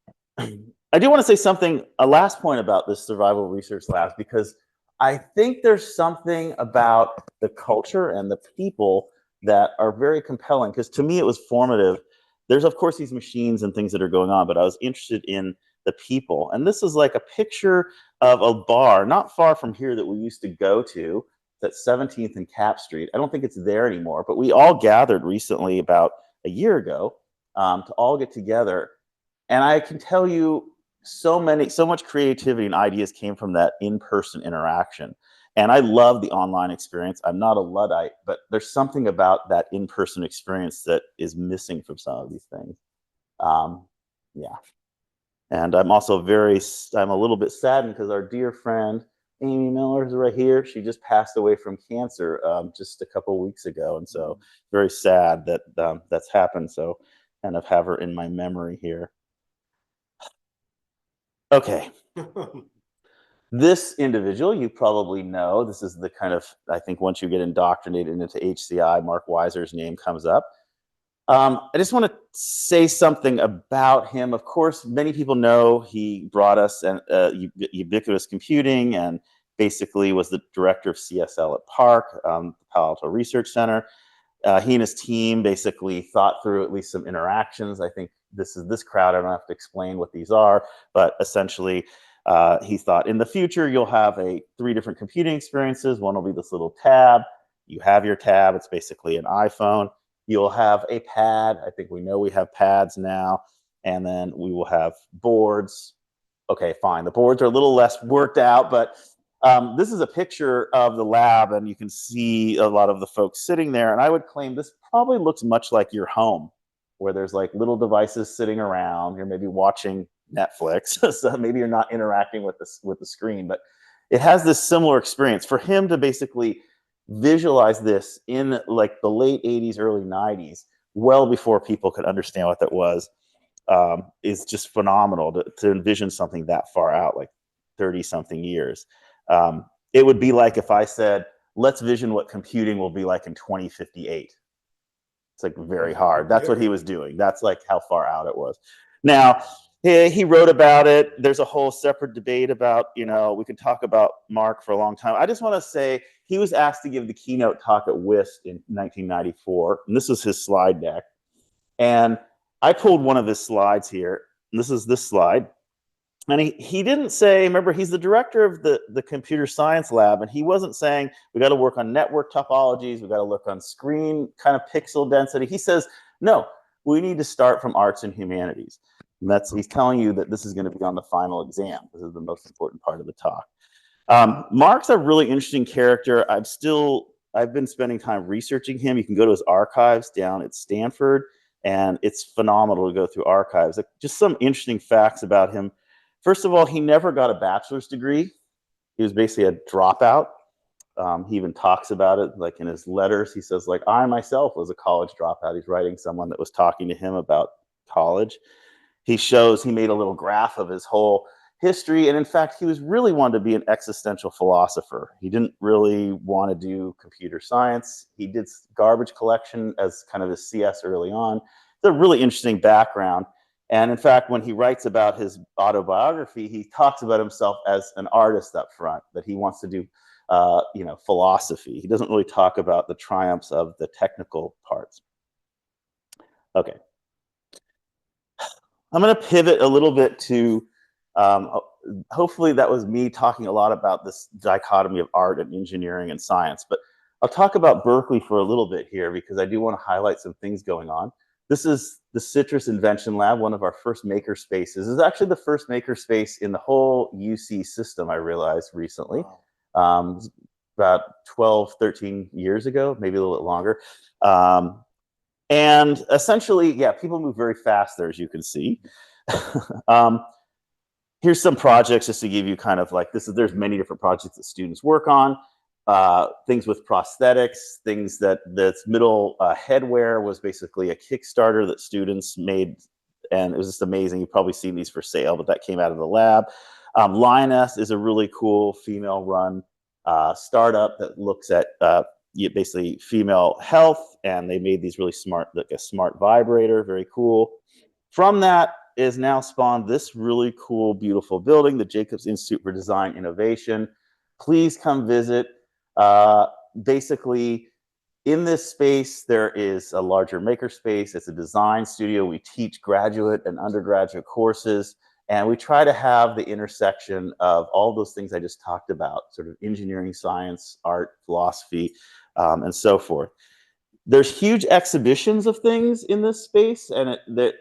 I do want to say something, a last point about this survival research labs, because I think there's something about the culture and the people that are very compelling. Because to me, it was formative. There's, of course, these machines and things that are going on, but I was interested in the people. And this is like a picture of a bar not far from here that we used to go to, that's 17th and Cap Street. I don't think it's there anymore, but we all gathered recently about a year ago to all get together. And I can tell you so much creativity and ideas came from that in-person interaction. And I love the online experience. I'm not a Luddite, but there's something about that in-person experience that is missing from some of these things. Yeah. And I'm also I'm a little bit saddened because our dear friend, Amy Miller, is right here. She just passed away from cancer just a couple of weeks ago. And so very sad that that's happened. So kind of have her in my memory here. Okay. This individual, you probably know, this is the kind of, I think once you get indoctrinated into HCI, Mark Weiser's name comes up. I just want to say something about him. Of course, many people know he brought us ubiquitous computing and basically was the director of CSL at Park, the Palo Alto Research Center. He and his team basically thought through at least some interactions. I think this crowd, I don't have to explain what these are, but essentially He thought in the future, you'll have 3 different computing experiences. One will be this little tab. You have your tab. It's basically an iPhone. You'll have a pad. I think we know we have pads now. And then we will have boards. Okay, fine. The boards are a little less worked out, but this is a picture of the lab, and you can see a lot of the folks sitting there. And I would claim this probably looks much like your home, where there's like little devices sitting around. You're maybe watching Netflix, so maybe you're not interacting with the screen, but it has this similar experience. For him to basically visualize this in like the late 80s, early 90s, well before people could understand what that was, is just phenomenal to envision something that far out, like 30-something years. It would be like if I said, let's vision what computing will be like in 2058. It's like very hard. That's what he was doing. That's like how far out it was. Now, he wrote about it. There's a whole separate debate about, we could talk about Mark for a long time. I just want to say he was asked to give the keynote talk at WIST in 1994. And this is his slide deck. And I pulled one of his slides here. And this is this slide. And he didn't say, remember, he's the director of the computer science lab, and he wasn't saying, we got to work on network topologies, we got to look on screen kind of pixel density. He says, no, we need to start from arts and humanities. And he's telling you that this is going to be on the final exam. This is the most important part of the talk. Mark's a really interesting character. I've been spending time researching him. You can go to his archives down at Stanford, and it's phenomenal to go through archives. Like, just some interesting facts about him. First of all, he never got a bachelor's degree. He was basically a dropout. He even talks about it, like in his letters. He says, like, I myself was a college dropout. He's writing someone that was talking to him about college. He made a little graph of his whole history. And in fact, he was really wanted to be an existential philosopher. He didn't really want to do computer science. He did garbage collection as kind of his CS early on. It's a really interesting background. And in fact, when he writes about his autobiography, he talks about himself as an artist up front, that he wants to do, philosophy. He doesn't really talk about the triumphs of the technical parts. Okay. I'm going to pivot a little bit to, hopefully that was me talking a lot about this dichotomy of art and engineering and science, but I'll talk about Berkeley for a little bit here because I do want to highlight some things going on. This is the Citrus Invention Lab, one of our first maker spaces. This is actually the first maker space in the whole UC system, I realized recently. About 12, 13 years ago, maybe a little bit longer. And essentially, yeah, people move very fast there, as you can see. Here's some projects just to give you kind of like, there's many different projects that students work on. Things with prosthetics, things that's middle headwear was basically a Kickstarter that students made, and it was just amazing. You've probably seen these for sale, but that came out of the lab. Lioness is a really cool female-run startup that looks at basically female health, and they made these really smart, like a smart vibrator, very cool. From that is now spawned this really cool, beautiful building, the Jacobs Institute for Design Innovation. Please come visit. Basically, in this space, there is a larger maker space. It's a design studio. We teach graduate and undergraduate courses, and we try to have the intersection of all those things I just talked about, sort of engineering, science, art, philosophy, and so forth. There's huge exhibitions of things in this space, and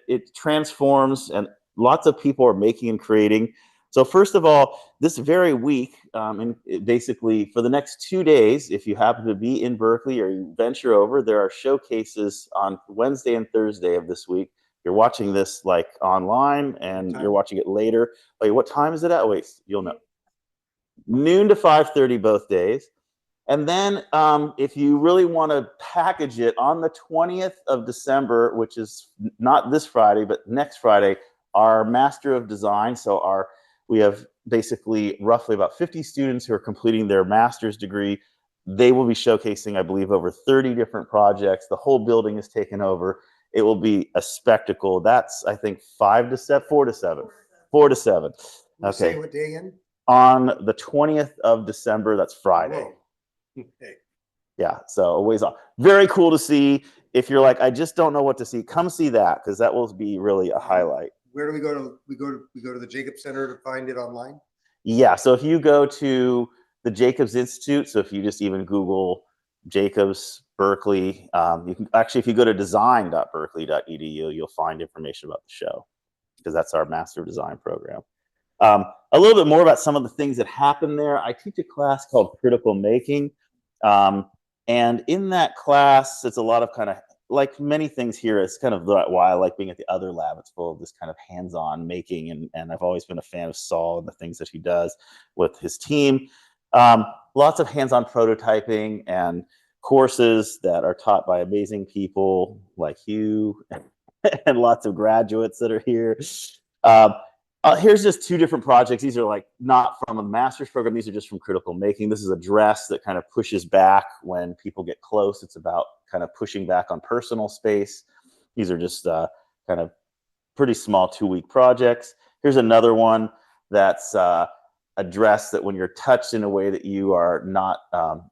it transforms, and lots of people are making and creating. So first of all, this very week, and basically for the next 2 days, if you happen to be in Berkeley or you venture over, there are showcases on Wednesday and Thursday of this week. You're watching this like online, and you're watching it later. Wait, what time is it at? Wait, you'll know. Noon to 5:30 both days. And then if you really want to package it, on the 20th of December, which is not this Friday, but next Friday, our Master of Design, so we have basically roughly about 50 students who are completing their master's degree. They will be showcasing, I believe, over 30 different projects. The whole building is taken over. It will be a spectacle. That's, I think, 4 to 7. 4 to 7. Okay. Say what day again? On the 20th of December, that's Friday. Whoa. Okay. Yeah, so a ways off. Very cool to see. If you're like, I just don't know what to see, come see that, because that will be really a highlight. Where do we go to? We go to the Jacob Center to find it online. Yeah, so if you go to the Jacobs Institute, so if you just even Google Jacobs Berkeley, you can actually, if you go to design.berkeley.edu, you'll find information about the show, because that's our Master of Design program. A little bit more about some of the things that happen there. I teach a class called Critical Making. And in that class, it's a lot of kind of, like many things here, it's kind of why I like being at the other lab. It's full of this kind of hands-on making, and I've always been a fan of Saul and the things that he does with his team. Lots of hands-on prototyping and courses that are taught by amazing people like you and lots of graduates that are here. Here's just two different projects. These are like not from a master's program. These are just from Critical Making. This is a dress that kind of pushes back when people get close. It's about kind of pushing back on personal space. These are just kind of pretty small 2-week projects. Here's another one that's a dress that when you're touched in a way that you are not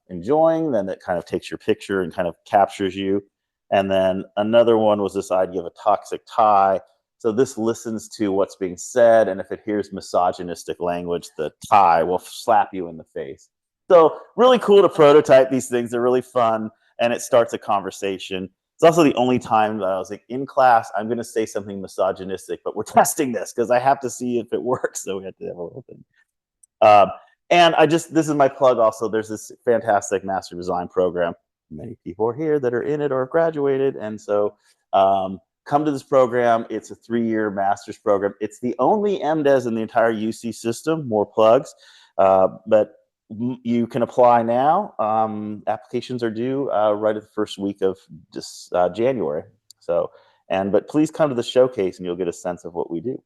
enjoying, then it kind of takes your picture and kind of captures you. And then another one was this idea of a toxic tie. So this listens to what's being said, and if it hears misogynistic language, the tie will slap you in the face. So really cool to prototype these things. They're really fun, and it starts a conversation. It's also the only time that I was like, in class, I'm going to say something misogynistic, but we're testing this because I have to see if it works. So we have to have a little thing. And this is my plug also. There's this fantastic master design program. Many people are here that are in it or have graduated. And so come to this program. It's a 3-year master's program. It's the only MDes in the entire UC system. More plugs. But you can apply now. Applications are due right at the first week of January. So, but please come to the showcase and you'll get a sense of what we do.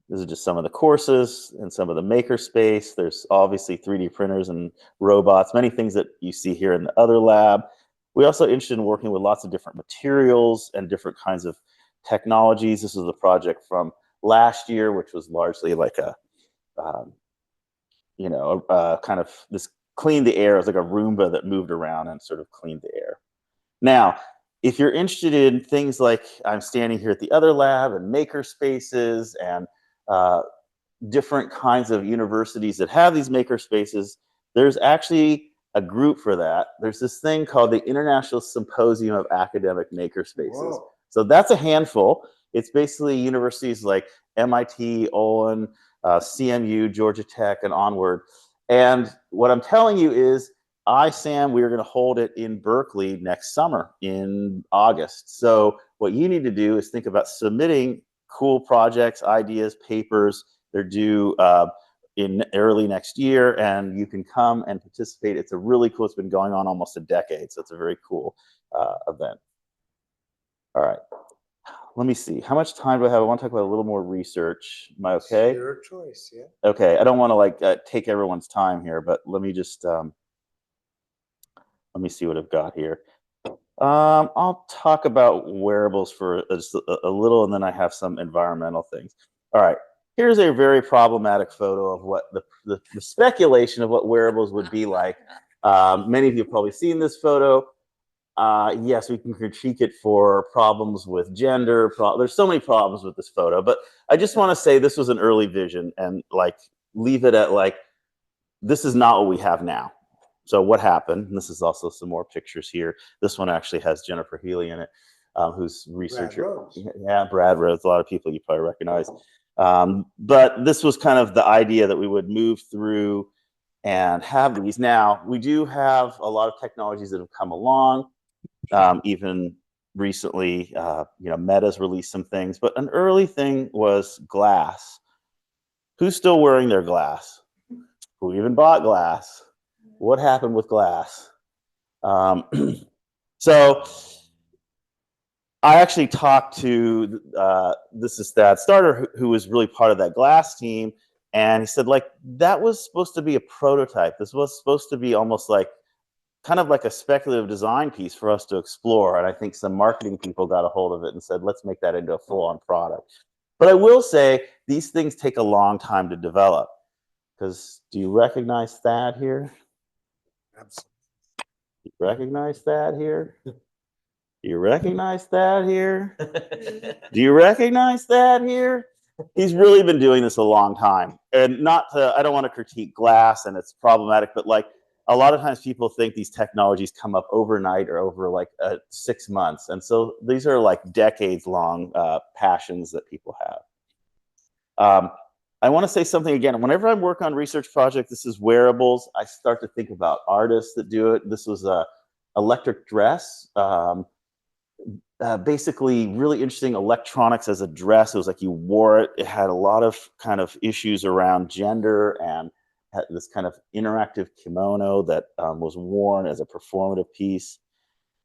This is just some of the courses and some of the makerspace. There's obviously 3D printers and robots, many things that you see here in the other lab. We're also interested in working with lots of different materials and different kinds of technologies. This is a project from last year, which was largely like a, kind of this clean the air. It was like a Roomba that moved around and sort of cleaned the air. Now, if you're interested in things like I'm standing here at the other lab and maker spaces and different kinds of universities that have these maker spaces, there's actually a group for that. There's this thing called the International Symposium of Academic Maker Spaces. Whoa. So that's a handful. It's basically universities like MIT, Olin, CMU, Georgia Tech, and onward. And what I'm telling you is, Sam, we are going to hold it in Berkeley next summer in August. So what you need to do is think about submitting cool projects, ideas, papers. They're due in early next year, and you can come and participate. It's a really cool, it's been going on almost a decade, so it's a very cool event. All right, let me see. How much time do I have? I want to talk about a little more research. Am I okay? Your choice, yeah. Okay, I don't want to like take everyone's time here, but let me just, let me see what I've got here. I'll talk about wearables for a little, and then I have some environmental things. All right, here's a very problematic photo of what the speculation of what wearables would be like. Many of you have probably seen this photo. Yes, we can critique it for problems with gender. There's so many problems with this photo, but I just want to say this was an early vision, and like leave it at like, this is not what we have now. So what happened, and this is also some more pictures here. This one actually has Jennifer Healy in it, who's researcher. Yeah, Brad Rhodes, a lot of people you probably recognize. But this was kind of the idea that we would move through and have these. Now, we do have a lot of technologies that have come along. Even recently, Meta's released some things, but an early thing was glass. Who's still wearing their glass? Who even bought glass? What happened with glass? So I actually talked to, this is Thad Starter, who was really part of that glass team. And he said, like, that was supposed to be a prototype. This was supposed to be almost like, kind of like a speculative design piece for us to explore. And I think some marketing people got a hold of it and said, let's make that into a full-on product. But I will say, these things take a long time to develop. Because do you recognize Thad here? Absolutely. You recognize that here? Do you recognize that here? Do you recognize that here? He's really been doing this a long time. And I don't want to critique glass and it's problematic, but like a lot of times people think these technologies come up overnight or over like 6 months. And so these are like decades long passions that people have. I want to say something again. Whenever I work on research projects, this is wearables, I start to think about artists that do it. This was a electric dress. Basically really interesting electronics as a dress. It was like you wore it. It had a lot of kind of issues around gender and had this kind of interactive kimono that was worn as a performative piece.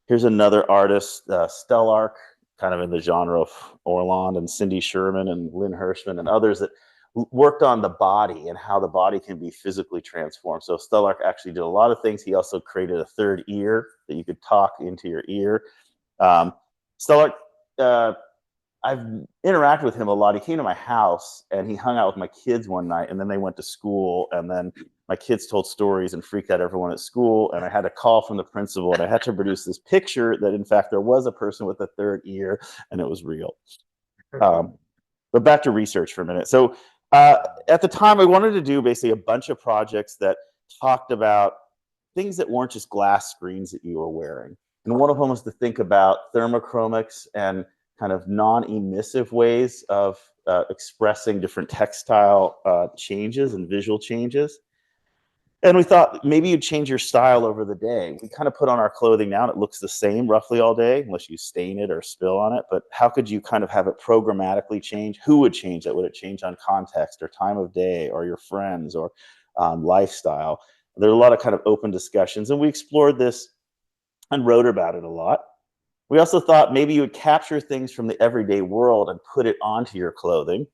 Here's another artist, Stellark, kind of in the genre of Orland and Cindy Sherman and Lynn Hirschman and others that worked on the body and how the body can be physically transformed. So Stellark actually did a lot of things. He also created a third ear that you could talk into your ear. Stellark, I've interacted with him a lot. He came to my house and he hung out with my kids one night, and then they went to school, and then my kids told stories and freaked out everyone at school, and I had a call from the principal, and I had to produce this picture that in fact there was a person with a third ear and it was real. But back to research for a minute. So at the time I wanted to do basically a bunch of projects that talked about things that weren't just glass screens that you were wearing. And one of them was to think about thermochromics and kind of non-emissive ways of expressing different textile changes and visual changes. And we thought maybe you'd change your style over the day. We kind of put on our clothing now and it looks the same roughly all day, unless you stain it or spill on it. But how could you kind of have it programmatically change? Who would change it? Would it change on context or time of day or your friends or lifestyle? There are a lot of kind of open discussions, and we explored this and wrote about it a lot. We also thought maybe you would capture things from the everyday world and put it onto your clothing.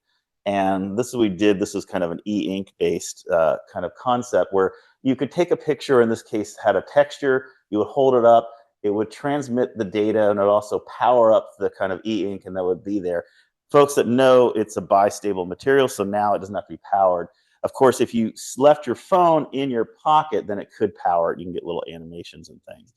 And this is what we did. This was kind of an e-ink based kind of concept where you could take a picture, in this case had a texture, you would hold it up, it would transmit the data, and it would also power up the kind of e-ink, and that would be there. Folks that know it's a bistable material, so now it doesn't have to be powered. Of course, if you left your phone in your pocket, then it could power it. You can get little animations and things.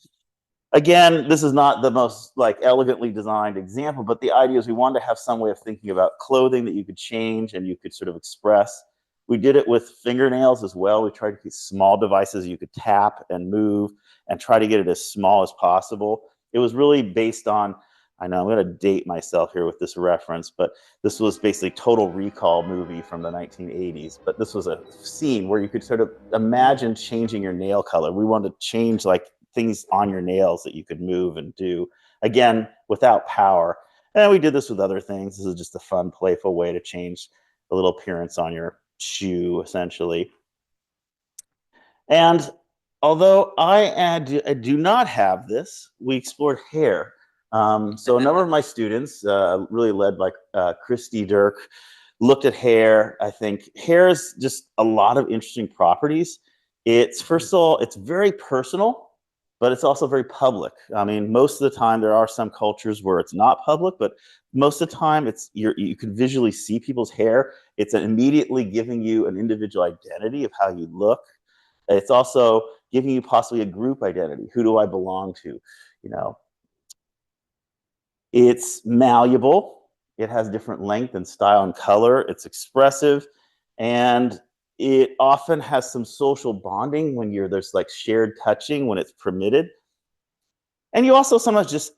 Again, this is not the most like elegantly designed example, but the idea is we wanted to have some way of thinking about clothing that you could change and you could sort of express. We did it with fingernails as well. We tried to keep small devices you could tap and move and try to get it as small as possible. It was really based on, I know I'm going to date myself here with this reference, but this was basically Total Recall movie from the 1980s. But this was a scene where you could sort of imagine changing your nail color. We wanted to change like things on your nails that you could move and do, again, without power. And we did this with other things. This is just a fun, playful way to change the little appearance on your shoe, essentially. And although I do not have this, we explored hair. So a number of my students, really led by Christy Dirk, looked at hair. I think hair is just a lot of interesting properties. It's, first of all, it's very personal, but it's also very public. I mean, most of the time there are some cultures where it's not public, but most of the time it's you can visually see people's hair. It's immediately giving you an individual identity of how you look. It's also giving you possibly a group identity. Who do I belong to? You know, it's malleable. It has different length and style and color. It's expressive, and it often has some social bonding when there's like shared touching when it's permitted. And you also sometimes just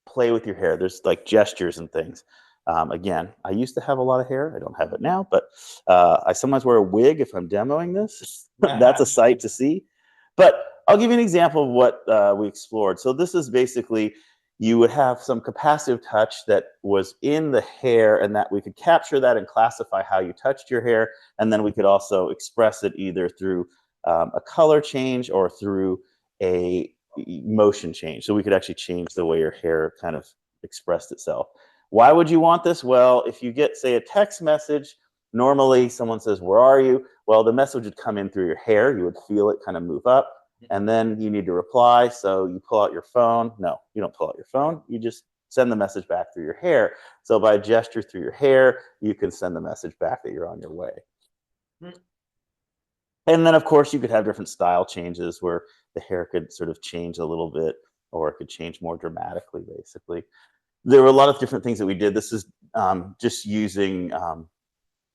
play with your hair. There's like gestures and things. Again, I used to have a lot of hair. I don't have it now, but I sometimes wear a wig if I'm demoing this. That's a sight to see. But I'll give you an example of what we explored. So this is basically, you would have some capacitive touch that was in the hair, and that we could capture that and classify how you touched your hair. And then we could also express it either through a color change or through a motion change. So we could actually change the way your hair kind of expressed itself. Why would you want this? Well, if you get, say, a text message, normally someone says, "Where are you?" Well, the message would come in through your hair. You would feel it kind of move up. And then you need to reply, so you pull out your phone. No, you don't pull out your phone. You just send the message back through your hair. So by a gesture through your hair, you can send the message back that you're on your way. And then, of course, you could have different style changes where the hair could sort of change a little bit, or it could change more dramatically, basically. There were a lot of different things that we did. This is just using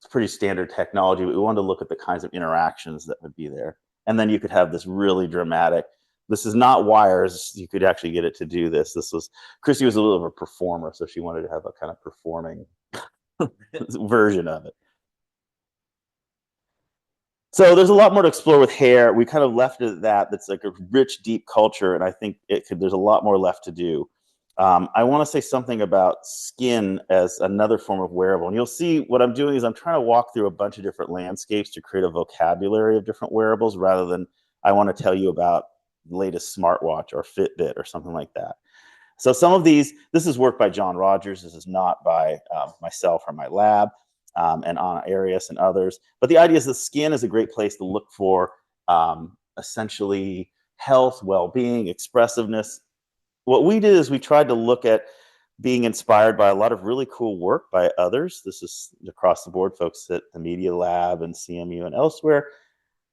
it's pretty standard technology, but we wanted to look at the kinds of interactions that would be there. And then you could have this really dramatic, this is not wires, you could actually get it to do this. Christy was a little of a performer, so she wanted to have a kind of performing version of it. So there's a lot more to explore with hair. We kind of left it at that. That's like a rich, deep culture, and I think there's a lot more left to do. I want to say something about skin as another form of wearable. And you'll see what I'm doing is I'm trying to walk through a bunch of different landscapes to create a vocabulary of different wearables rather than I want to tell you about the latest smartwatch or Fitbit or something like that. So some of these, this is work by John Rogers. This is not by myself or my lab, and Anna Arias and others. But the idea is the skin is a great place to look for essentially health, well-being, expressiveness. What we did is we tried to look at being inspired by a lot of really cool work by others. This is across the board, folks at the Media Lab and CMU and elsewhere.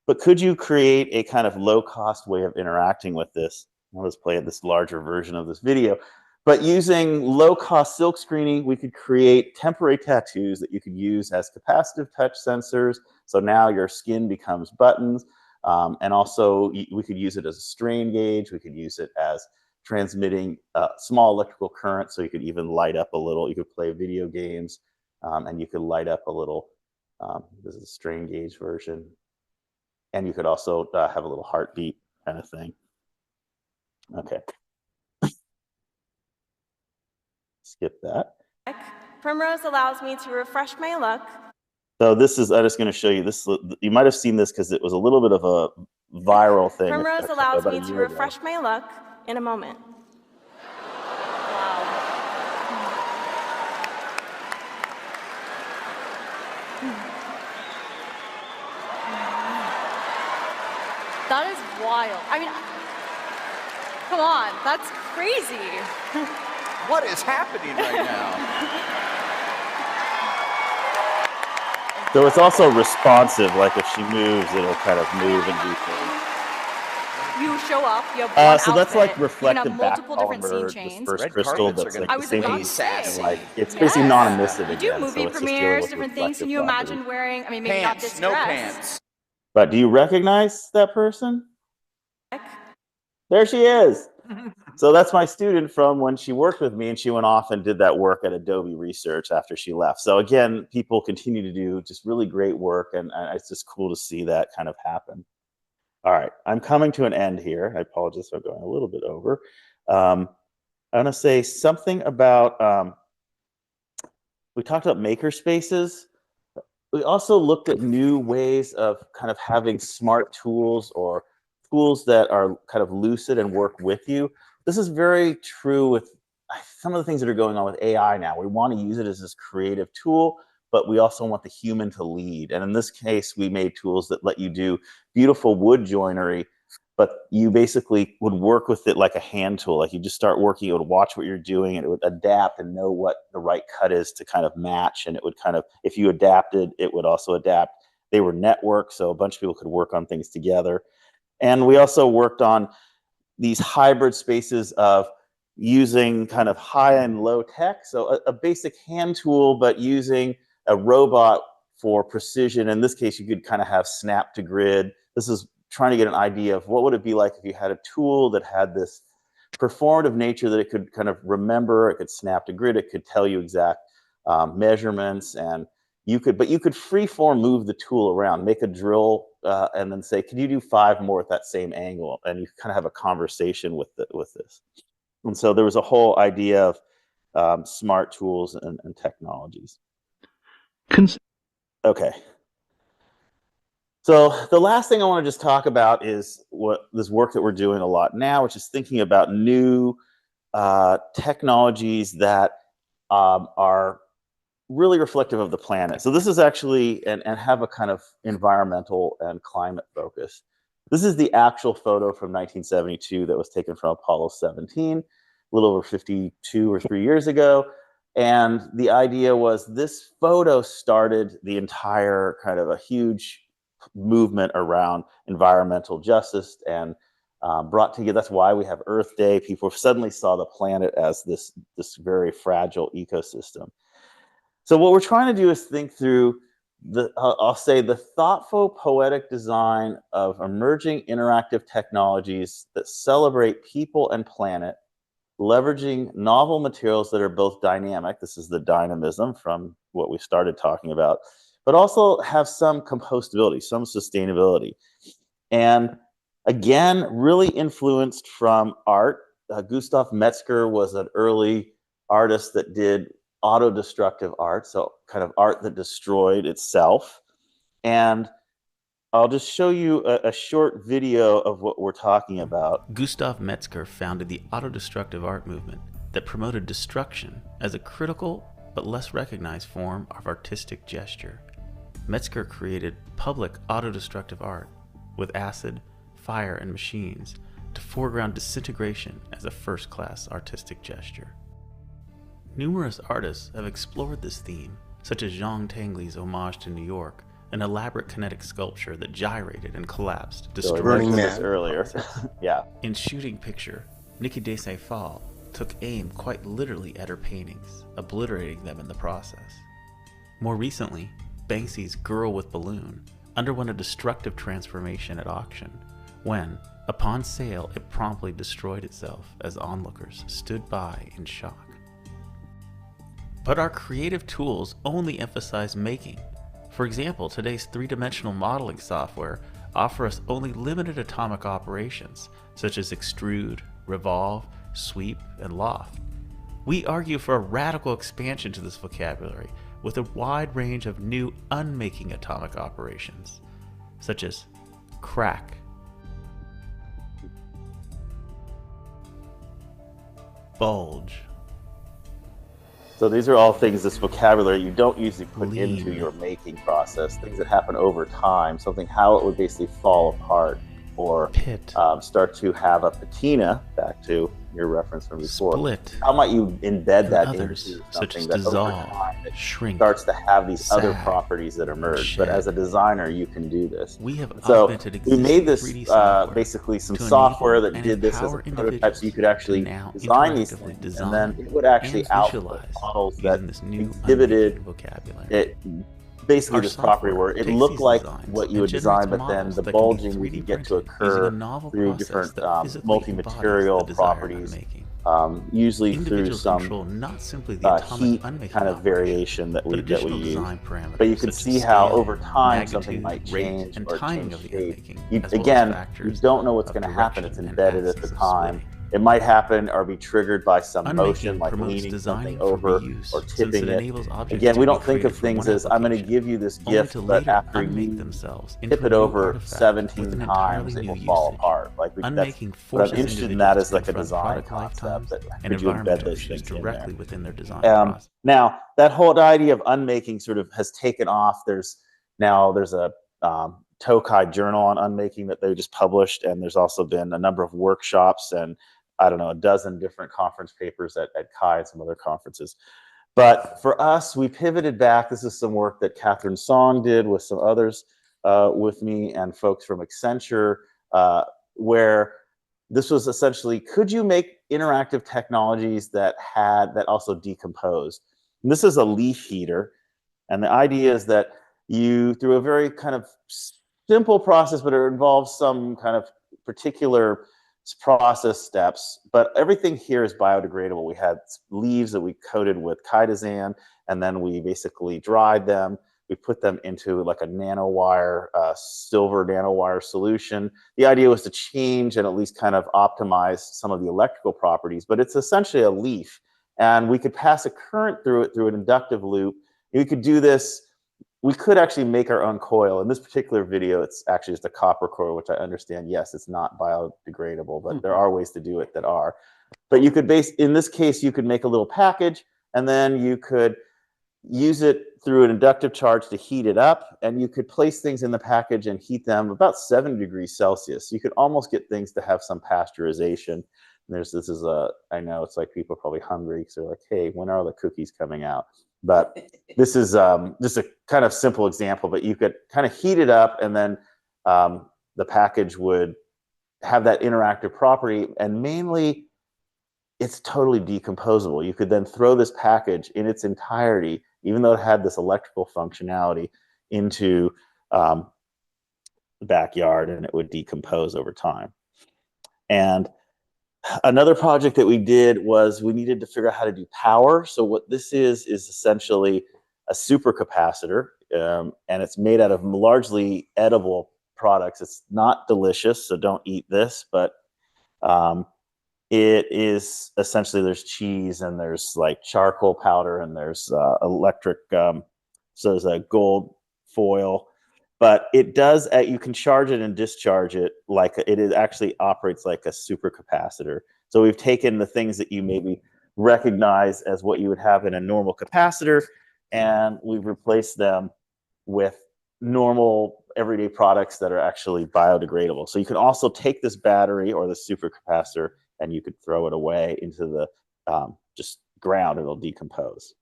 But could you create a kind of low-cost way of interacting with this? I'll just play this larger version of this video. But using low-cost silk screening, we could create temporary tattoos that you could use as capacitive touch sensors. So now your skin becomes buttons. And also, we could use it as a strain gauge. We could use it as transmitting small electrical current, so you could even light up a little. You could play video games, and you could light up a little. This is a strain gauge version. And you could also have a little heartbeat kind of thing. Okay. Skip that. Primrose allows me to refresh my look. So this is, I'm just going to show you this. You might have seen this because it was a little bit of a viral thing. Primrose allows me to refresh my look in a moment. Wow. That is wild. I mean, come on, that's crazy. What is happening right now? So it's also responsive, like if she moves, it'll kind of move and do things. You show up, you have one so that's like outfit, reflective you can have multiple different scene backpolymer, chains. this first Red crystal carpets are that's gonna like be the same pretty piece. sassy. Like it's basically non-emissive You again. do movie so it's just dealing premieres, with different things. Can you reflective imagine properties. wearing, I mean, maybe not this Pants, no dress. pants. But do you recognize that person? There she is. So that's my student from when she worked with me, and she went off and did that work at Adobe Research after she left. So again, people continue to do just really great work, and it's just cool to see that kind of happen. All right, I'm coming to an end here. I apologize for going a little bit over. I'm going to say something about, we talked about maker spaces. We also looked at new ways of kind of having smart tools or tools that are kind of lucid and work with you. This is very true with some of the things that are going on with AI now. We want to use it as this creative tool, but we also want the human to lead. And in this case, we made tools that let you do beautiful wood joinery, but you basically would work with it like a hand tool. Like you just start working, it would watch what you're doing, and it would adapt and know what the right cut is to kind of match. And it would kind of, if you adapted, it would also adapt. They were networked, so a bunch of people could work on things together. And we also worked on these hybrid spaces of using kind of high and low tech. So a basic hand tool, but using a robot for precision. In this case, you could kind of have snap to grid. This is trying to get an idea of what would it be like if you had a tool that had this performative nature, that it could kind of remember, it could snap to grid, it could tell you exact measurements, and you could free form move the tool around, make a drill, and then say, can you do 5 more at that same angle? And you kind of have a conversation with this. And so there was a whole idea of smart tools and technologies. Okay. So the last thing I want to just talk about is what this work that we're doing a lot now, which is thinking about new technologies that are really reflective of the planet. So this is actually, and have a kind of environmental and climate focus. This is the actual photo from 1972 that was taken from Apollo 17, a little over 52 or 3 years ago. And the idea was this photo started the entire kind of a huge movement around environmental justice and brought together. That's why we have Earth Day. People suddenly saw the planet as this very fragile ecosystem. So what we're trying to do is think through I'll say the thoughtful, poetic design of emerging interactive technologies that celebrate people and planet, leveraging novel materials that are both dynamic. This is the dynamism from what we started talking about, but also have some compostability, some sustainability. And again, really influenced from art. Gustav Metzger was an early artist that did auto-destructive art, so kind of art that destroyed itself. And I'll just show you a short video of what we're talking about. Gustav Metzger founded the autodestructive art movement that promoted destruction as a critical but less recognized form of artistic gesture. Metzger created public autodestructive art with acid, fire, and machines to foreground disintegration as a first-class artistic gesture. Numerous artists have explored this theme, such as Zhang Tangli's homage to New York, an elaborate kinetic sculpture that gyrated and collapsed, So I destroying mentioned this earlier. Yeah. In Shooting Picture, Niki de Saint-Phalle took aim quite literally at her paintings, obliterating them in the process. More recently, Banksy's Girl with Balloon underwent a destructive transformation at auction when, upon sale, it promptly destroyed itself as onlookers stood by in shock. But our creative tools only emphasize making. For example, today's three-dimensional modeling software offer us only limited atomic operations, such as extrude, revolve, sweep, and loft. We argue for a radical expansion to this vocabulary with a wide range of new unmaking atomic operations, such as crack, bulge, So these are all things, this vocabulary you don't usually put Lean. into your making process, things that happen over time, something how it would basically fall apart or pit, start to have a patina, back to your reference from before. split, How might you embed and that others, into such as something that over dissolve, time it shrink. starts to have these other sag, properties that emerge? But shed. as a designer, you can do this. We have So augmented we made existing this 3D software basically some to software enable that and did this as a empower prototype, so you could individuals actually to now design these interactively things, design and then it would actually and output visualize models using that this new exhibited unmaking vocabulary. it. Basically, Our this property software where it takes looked these like designs what you and would design, generates but then models the that can be bulging 3D would get to printed using a occur novel through process different that physically multi-material embodies the desired properties, unmaking. usually through Individuals some control not simply the atomic heat unmaking kind of operation, variation that but we additional use. design parameters. But you can such see as how scale, over time something magnitude, might rate, change and or timing change of the shape. unmaking, You, as well as again, you factors don't know what's of going to happen. It's direction and embedded at axis the of time. sway. It might happen or be triggered by some motion, Unmaking like promotes leaning designing something for over reuse, or since tipping it it. enables objects Again, to we be don't think of created from things one as I'm going to application, give you this only gift, to but later after unmake you themselves into tip a it new over artifact with 17 an times, entirely it will new fall usage. apart. Like Unmaking what I'm forces interested in that individuals is to like a confront design product concept lifetimes that and could you embed environmental those issues things in directly there. within their design process. Now that whole idea of unmaking sort of has taken off. There's a Tokai journal on unmaking that they just published, and there's also been a number of workshops and I don't know, a dozen different conference papers at CHI and some other conferences. But for us, we pivoted back. This is some work that Catherine Song did with some others with me and folks from Accenture, where this was essentially, could you make interactive technologies that also decomposed? And this is a leaf heater. And the idea is that you, through a very kind of simple process, but it involves some kind of particular process steps, but everything here is biodegradable. We had leaves that we coated with chitosan, and then we basically dried them. We put them into like a nanowire, silver nanowire solution. The idea was to change and at least kind of optimize some of the electrical properties, but it's essentially a leaf. And we could pass a current through it through an inductive loop. We could do this. We could actually make our own coil. In this particular video, it's actually just a copper coil, which I understand, yes, it's not biodegradable, but there are ways to do it that are. But you could in this case, you could make a little package, and then you could use it through an inductive charge to heat it up, and you could place things in the package and heat them about 70 degrees Celsius. You could almost get things to have some pasteurization. And I know it's like people are probably hungry because they're like, hey, when are the cookies coming out? But this is just a kind of simple example, but you could kind of heat it up, and then the package would have that interactive property, and mainly it's totally decomposable. You could then throw this package in its entirety, even though it had this electrical functionality, into the backyard, and it would decompose over time. And another project that we did was we needed to figure out how to do power. So what this is essentially a supercapacitor, and it's made out of largely edible products. It's not delicious, so don't eat this, but it is essentially, there's cheese and there's like charcoal powder and there's electric, so there's a gold foil, but it does, you can charge it and discharge it like it actually operates like a supercapacitor. So we've taken the things that you maybe recognize as what you would have in a normal capacitor, and we've replaced them with normal everyday products that are actually biodegradable. So you can also take this battery or the supercapacitor and you could throw it away into the just ground, it'll decompose.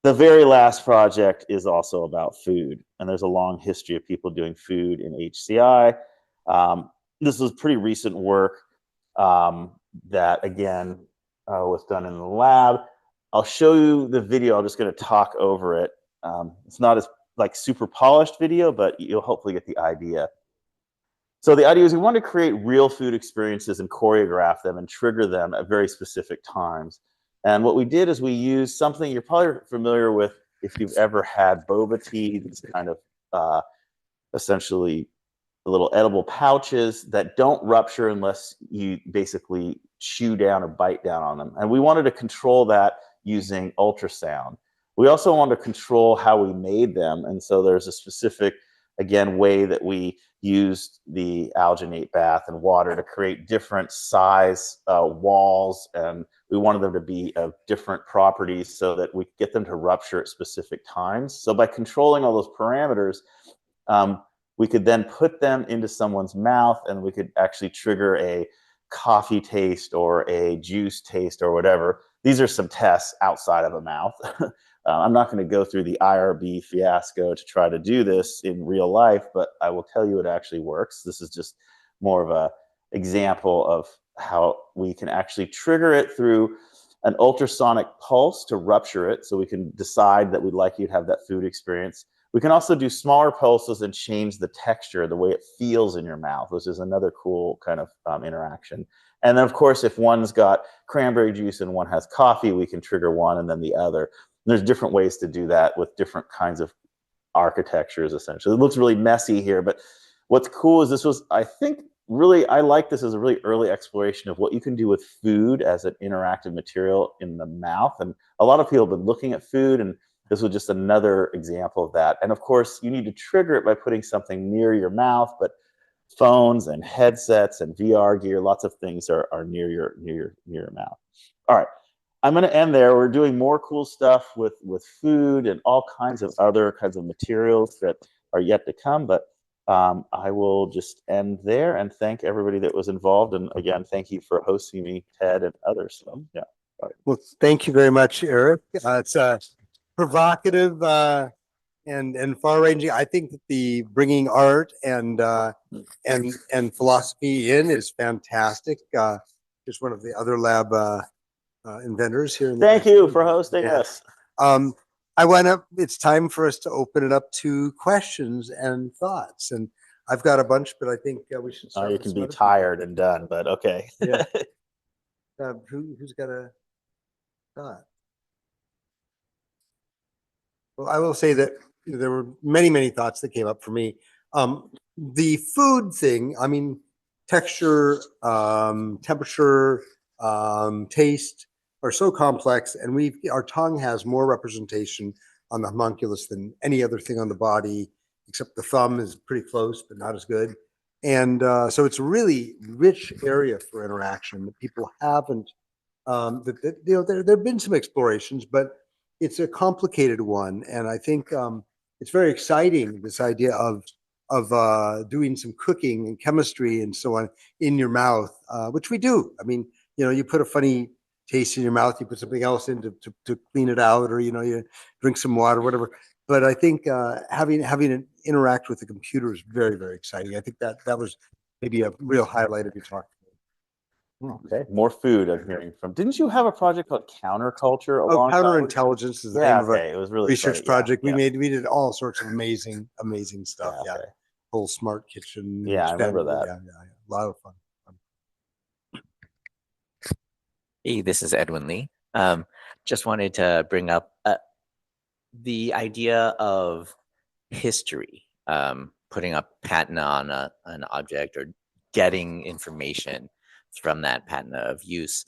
The very last project is also about food, and there's a long history of people doing food in HCI. This was pretty recent work that, again, was done in the lab. I'll show you the video. I'm just going to talk over it. It's not as like super polished video, but you'll hopefully get the idea. So the idea is we want to create real food experiences and choreograph them and trigger them at very specific times. And what we did is we used something you're probably familiar with if you've ever had boba tea. It's kind of essentially little edible pouches that don't rupture unless you basically chew down or bite down on them. And we wanted to control that using ultrasound. We also wanted to control how we made them. And so there's a specific, again, way that we used the alginate bath and water to create different size walls, and we wanted them to be of different properties so that we could get them to rupture at specific times. So by controlling all those parameters, we could then put them into someone's mouth, and we could actually trigger a coffee taste or a juice taste or whatever. These are some tests outside of a mouth. I'm not going to go through the IRB fiasco to try to do this in real life, but I will tell you it actually works. This is just more of an example of how we can actually trigger it through an ultrasonic pulse to rupture it, so we can decide that we'd like you to have that food experience. We can also do smaller pulses and change the texture, the way it feels in your mouth, which is another cool kind of interaction. And then, of course, if one's got cranberry juice and one has coffee, we can trigger one and then the other. There's different ways to do that with different kinds of architectures, essentially. It looks really messy here, but what's cool is this was, I think, really, I like this as a really early exploration of what you can do with food as an interactive material in the mouth. And a lot of people have been looking at food, and this was just another example of that. And of course, you need to trigger it by putting something near your mouth, but phones and headsets and VR gear, lots of things are near your mouth. All right. I'm going to end there. We're doing more cool stuff with food and all kinds of other kinds of materials that are yet to come. But I will just end there and thank everybody that was involved. And again, thank you for hosting me, Ted, and others. So, yeah. All right. Well, thank you very much, Eric. It's provocative and far-ranging. I think that the bringing art and philosophy in is fantastic. Just one of the other lab inventors here. Thank you for hosting us. It's time for us to open it up to questions and thoughts. And I've got a bunch, but I think we should start. You can be tired and done, but okay. Yeah. Who's got a thought? Well, I will say that there were many thoughts that came up for me. The food thing, I mean, texture, temperature, taste are so complex, and our tongue has more representation on the homunculus than any other thing on the body, except the thumb is pretty close, but not as good. And so it's a really rich area for interaction that people haven't. There have been some explorations, but it's a complicated one, and I think it's very exciting, this idea of doing some cooking and chemistry and so on in your mouth, which we do. I mean, you put a funny taste in your mouth, you put something else in to clean it out, or you drink some water, whatever. But I think having it interact with the computer is very exciting. I think that was maybe a real highlight of your talk. Okay, more food I'm hearing from. Didn't you have a project called Counterculture a Oh, long time ago? counterintelligence is the Yeah, name of okay, a it was really research funny. project we Yeah, made. We did all sorts of amazing stuff. yeah, Yeah, okay. whole smart kitchen. Yeah, I remember expanded- that. Yeah. A lot of fun. Hey, this is Edwin Lee. Just wanted to bring up the idea of history, putting a patent on an object or getting information from that patent of use,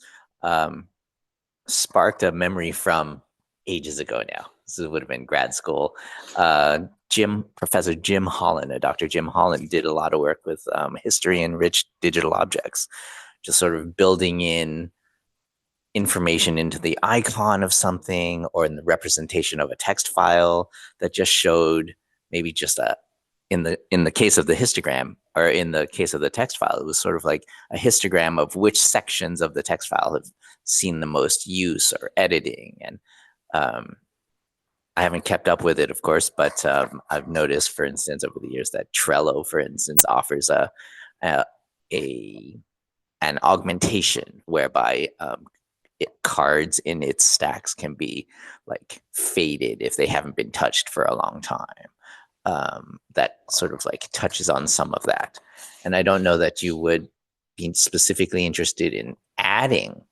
sparked a memory from ages ago now. This would have been grad school. Professor Jim Holland, Dr. Jim Holland, did a lot of work with history-enriched digital objects, just sort of building in information into the icon of something or in the representation of a text file that just showed maybe just in the case of the histogram, or in the case of the text file, it was sort of like a histogram of which sections of the text file have seen the most use or editing. And I haven't kept up with it, of course, but I've noticed, for instance, over the years that Trello, for instance, offers an augmentation whereby cards in its stacks can be like faded if they haven't been touched for a long time. That sort of like touches on some of that. And I don't know that you would be specifically interested in adding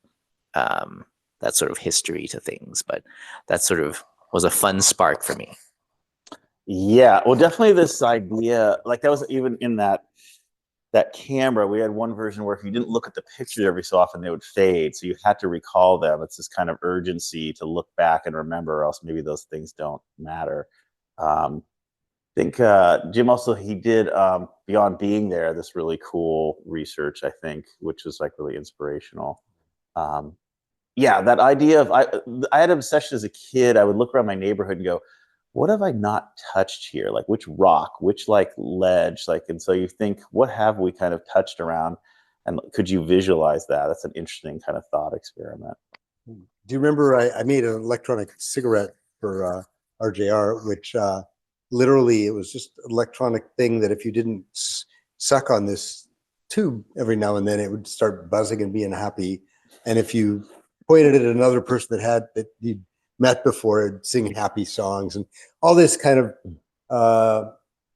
that sort of history to things, but that sort of was a fun spark for me. Yeah, well, definitely this idea, like that was even in that camera. We had one version where if you didn't look at the pictures every so often, they would fade. So you had to recall them. It's this kind of urgency to look back and remember, or else maybe those things don't matter. I think Jim also, he did Beyond Being There, this really cool research, I think, which was like really inspirational. Yeah, that idea of, I had an obsession as a kid. I would look around my neighborhood and go, what have I not touched here? Like which rock, which like ledge, like, and so you think, what have we kind of touched around? And could you visualize that? That's an interesting kind of thought experiment. Do you remember I made an electronic cigarette for RJR, which literally it was just an electronic thing that if you didn't suck on this tube every now and then, it would start buzzing and being happy. And if you pointed it at another person that you met before, it'd sing happy songs, and all this kind of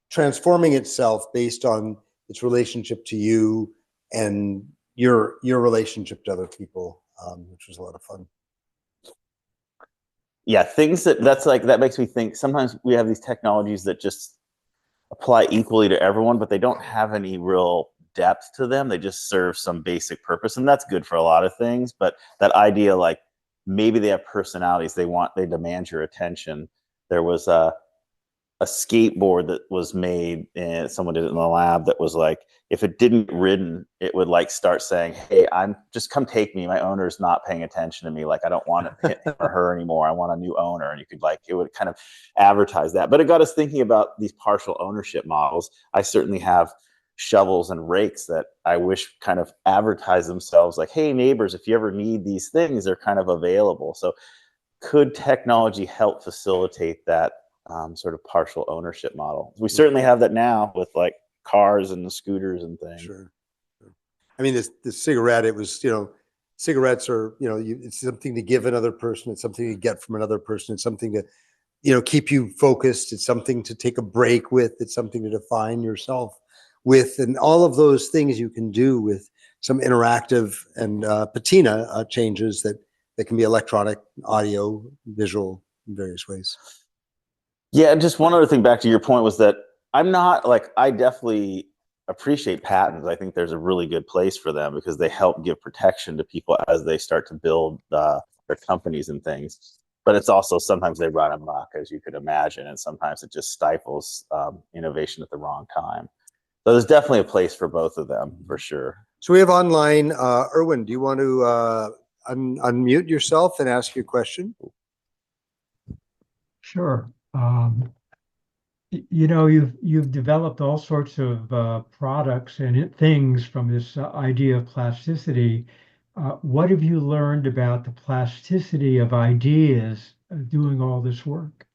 transforming itself based on its relationship to you and your relationship to other people, which was a lot of fun. Yeah, things that's like, that makes me think sometimes we have these technologies that just apply equally to everyone, but they don't have any real depth to them. They just serve some basic purpose, and that's good for a lot of things. But that idea, like maybe they have personalities, they demand your attention. There was a skateboard that was made, and someone did it in the lab, that was like, if it didn't get ridden, it would like start saying, hey, I'm just, come take me, my owner's not paying attention to me, like I don't want to hit him or her anymore, I want a new owner. And you could like, it would kind of advertise that. But it got us thinking about these partial ownership models. I certainly have shovels and rakes that I wish kind of advertise themselves like, hey neighbors, if you ever need these things, they're kind of available. So could technology help facilitate that sort of partial ownership model? We certainly have that now with like cars and the scooters and things. Sure. I mean, the cigarette, it was, cigarettes are, it's something to give another person. It's something to get from another person. It's something to, keep you focused. It's something to take a break with. It's something to define yourself with. And all of those things you can do with some interactive and patina changes that can be electronic, audio, visual, in various ways. Yeah, and just one other thing back to your point was that I'm not like, I definitely appreciate patents. I think there's a really good place for them because they help give protection to people as they start to build their companies and things. But it's also sometimes they run amok, as you could imagine, and sometimes it just stifles innovation at the wrong time. So there's definitely a place for both of them, for sure. So we have online, Erwin, do you want to unmute yourself and ask your question? Sure. You've developed all sorts of products and things from this idea of plasticity. What have you learned about the plasticity of ideas doing all this work?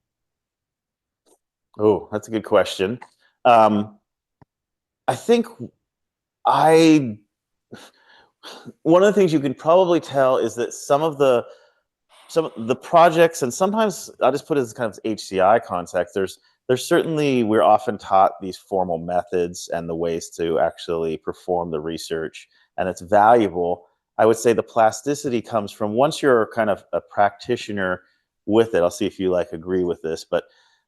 Oh, that's a good question. I think one of the things you can probably tell is that some of the projects, and sometimes I'll just put it as kind of HCI context, there's certainly, we're often taught these formal methods and the ways to actually perform the research, and it's valuable. I would say the plasticity comes from once you're kind of a practitioner with it. I'll see if you like agree with this, but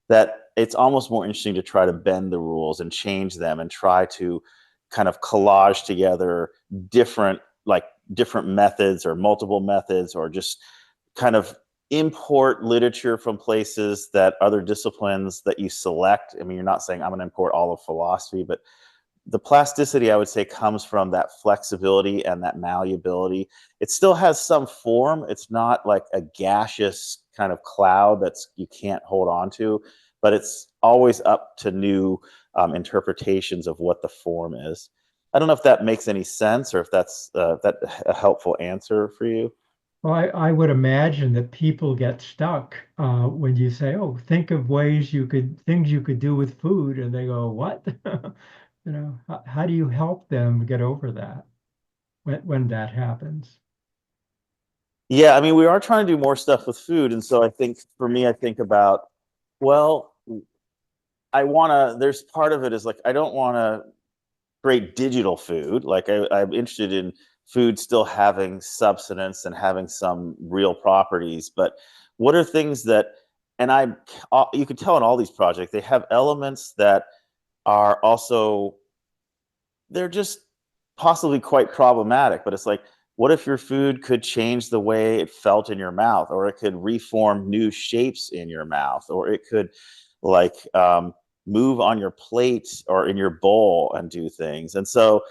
that it's almost more interesting to try to bend the rules and change them and try to kind of collage together different methods or multiple methods, or just kind of import literature from places that other disciplines that you select. I mean, you're not saying I'm going to import all of philosophy, but the plasticity, I would say, comes from that flexibility and that malleability. It still has some form. It's not like a gaseous kind of cloud that's you can't hold on to, but it's always up to new interpretations of what the form is. I don't know if that makes any sense, or if that's a helpful answer for you. Well, I would imagine that people get stuck when you say, "Oh, think of things you could do with food," and they go, "What?" You know, how do you help them get over that when that happens? Yeah, I mean, we are trying to do more stuff with food, and so I think for me, I think about, well, there's part of it is like I don't want to create digital food. Like I'm interested in food still having substance and having some real properties, but what are things that, and you can tell in all these projects, they have elements that are also, they're just possibly quite problematic, but it's like, what if your food could change the way it felt in your mouth, or it could reform new shapes in your mouth, or it could like move on your plate or in your bowl and do things. And so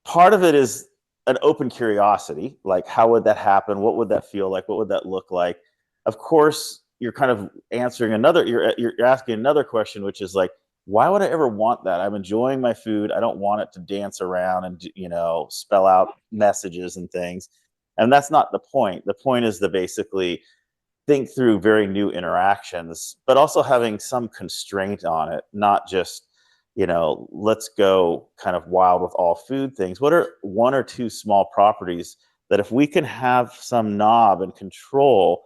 part of it is an open curiosity, like how would that happen? What would that feel like? What would that look like? Of course, you're kind of answering you're asking another question, which is like, why would I ever want that? I'm enjoying my food. I don't want it to dance around and, spell out messages and things. And that's not the point. The point is to basically think through very new interactions, but also having some constraint on it, not just, let's go kind of wild with all food things. What are one or two small properties that if we can have some knob and control,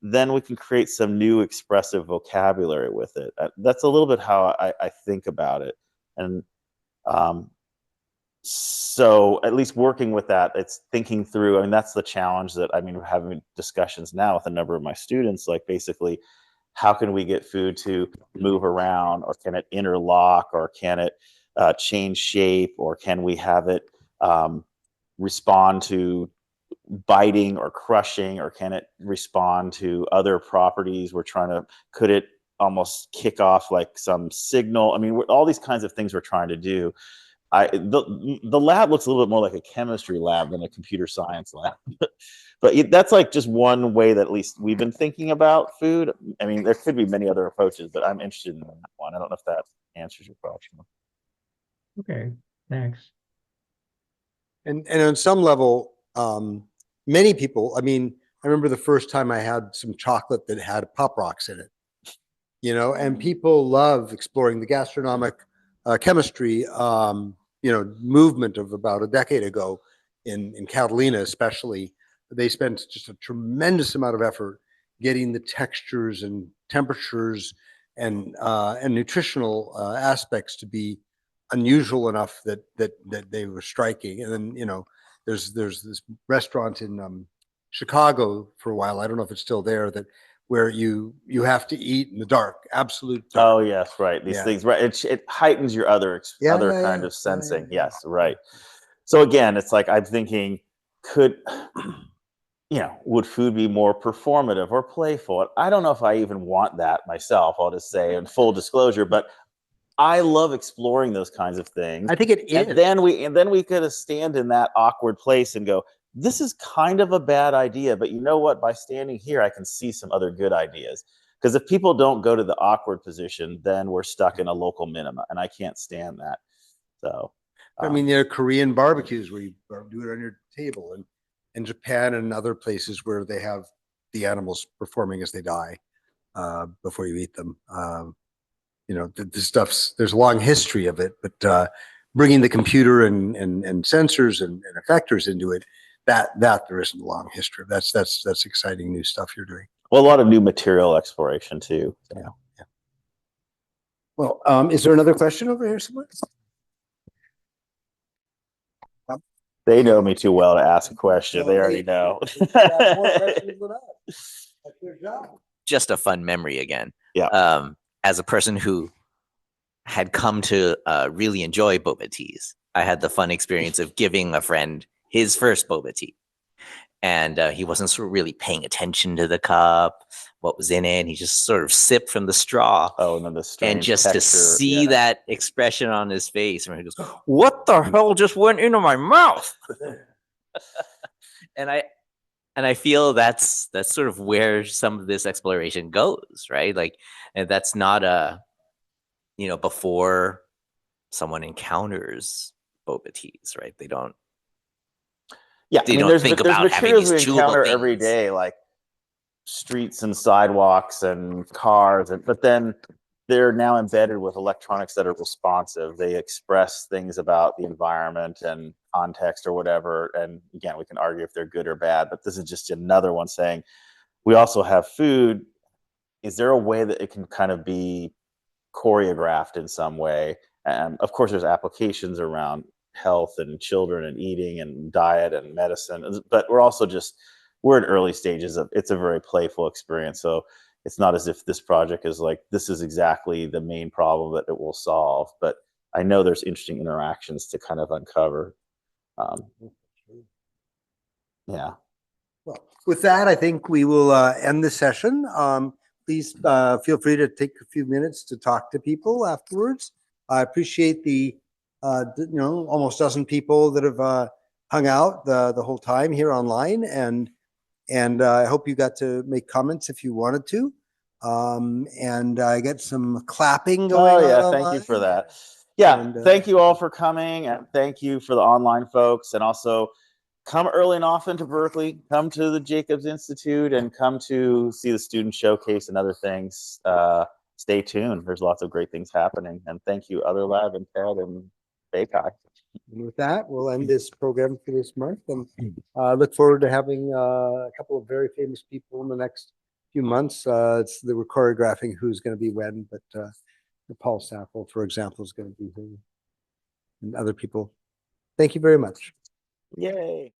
then we can create some new expressive vocabulary with it. That's a little bit how I think about it. And so at least working with that, it's thinking through, I mean, that's the challenge that, I mean, we're having discussions now with a number of my students, like basically, how can we get food to move around, or can it interlock, or can it change shape, or can we have it respond to biting or crushing, or can it respond to other properties? Could it almost kick off like some signal? I mean, all these kinds of things we're trying to do. The lab looks a little bit more like a chemistry lab than a computer science lab. But that's like just one way that at least we've been thinking about food. I mean, there could be many other approaches, but I'm interested in that one. I don't know if that answers your question. Okay, thanks. And on some level, many people, I mean, I remember the first time I had some chocolate that had Pop Rocks in it, and people love exploring the gastronomic chemistry, movement of about a decade ago in Catalina, especially. They spent just a tremendous amount of effort getting the textures and temperatures and nutritional aspects to be unusual enough that they were striking. And then there's this restaurant in Chicago for a while. I don't know if it's still there, where you have to eat in the dark, absolute dark. Oh yes, right. These things, right? It heightens your other kind of sensing. Yes, right. So again, it's like I'm thinking, would food be more performative or playful? I don't know if I even want that myself, I'll just say in full disclosure, but I love exploring those kinds of things. I think it is. And then we could stand in that awkward place and go, this is kind of a bad idea, but you know what? By standing here, I can see some other good ideas. Because if people don't go to the awkward position, then we're stuck in a local minima, and I can't stand that. So, I mean, there are Korean barbecues where you do it on your table, and in Japan and other places where they have the animals performing as they die before you eat them. The stuff's, there's a long history of it, but bringing the computer and sensors and effectors into it, that there isn't a long history. That's exciting new stuff you're doing. Well, a lot of new material exploration too. So. Yeah. Well, is there another question over here somewhere? They know me too well to ask a question. They already know. Just a fun memory again. Yeah. As a person who had come to really enjoy boba teas, I had the fun experience of giving a friend his first boba tea. And he wasn't sort of really paying attention to the cup, what was in it. He just sort of sipped from the straw. Oh, and then the strange and just texture, to see that expression on his face, where he goes, "What the hell just went into my mouth?" and I feel that's sort of where some of this exploration goes, right? Like, and that's not before someone encounters boba teas, right? They don't. Yeah, They I mean, don't think there's about having materials these we encounter chewable every things. day, like streets and sidewalks and cars, but then they're now embedded with electronics that are responsive. They express things about the environment and context or whatever. And again, we can argue if they're good or bad, but this is just another one saying we also have food. Is there a way that it can kind of be choreographed in some way? And of course, there's applications around health and children and eating and diet and medicine, but we're in early stages of it's a very playful experience. So it's not as if this project is like this is exactly the main problem that it will solve, but I know there's interesting interactions to kind of uncover. Yeah. Well, with that, I think we will end the session. Please feel free to take a few minutes to talk to people afterwards. I appreciate the almost dozen people that have hung out the whole time here online, and I hope you got to make comments if you wanted to. And I get some clapping going on. Oh yeah, thank online. you for that. Yeah, And, thank you all for coming, and thank you for the online folks, and also come early and often to Berkeley. Come to the Jacobs Institute, and come to see the student showcase and other things. Stay tuned. There's lots of great things happening, and thank you, Other Lab and Ted and BayCHI. And with that, we'll end this program for this month, and look forward to having a couple of very famous people in the next few months. We're choreographing who's going to be when, but Paul Sample, for example, is going to be here, and other people. Thank you very much. Yay.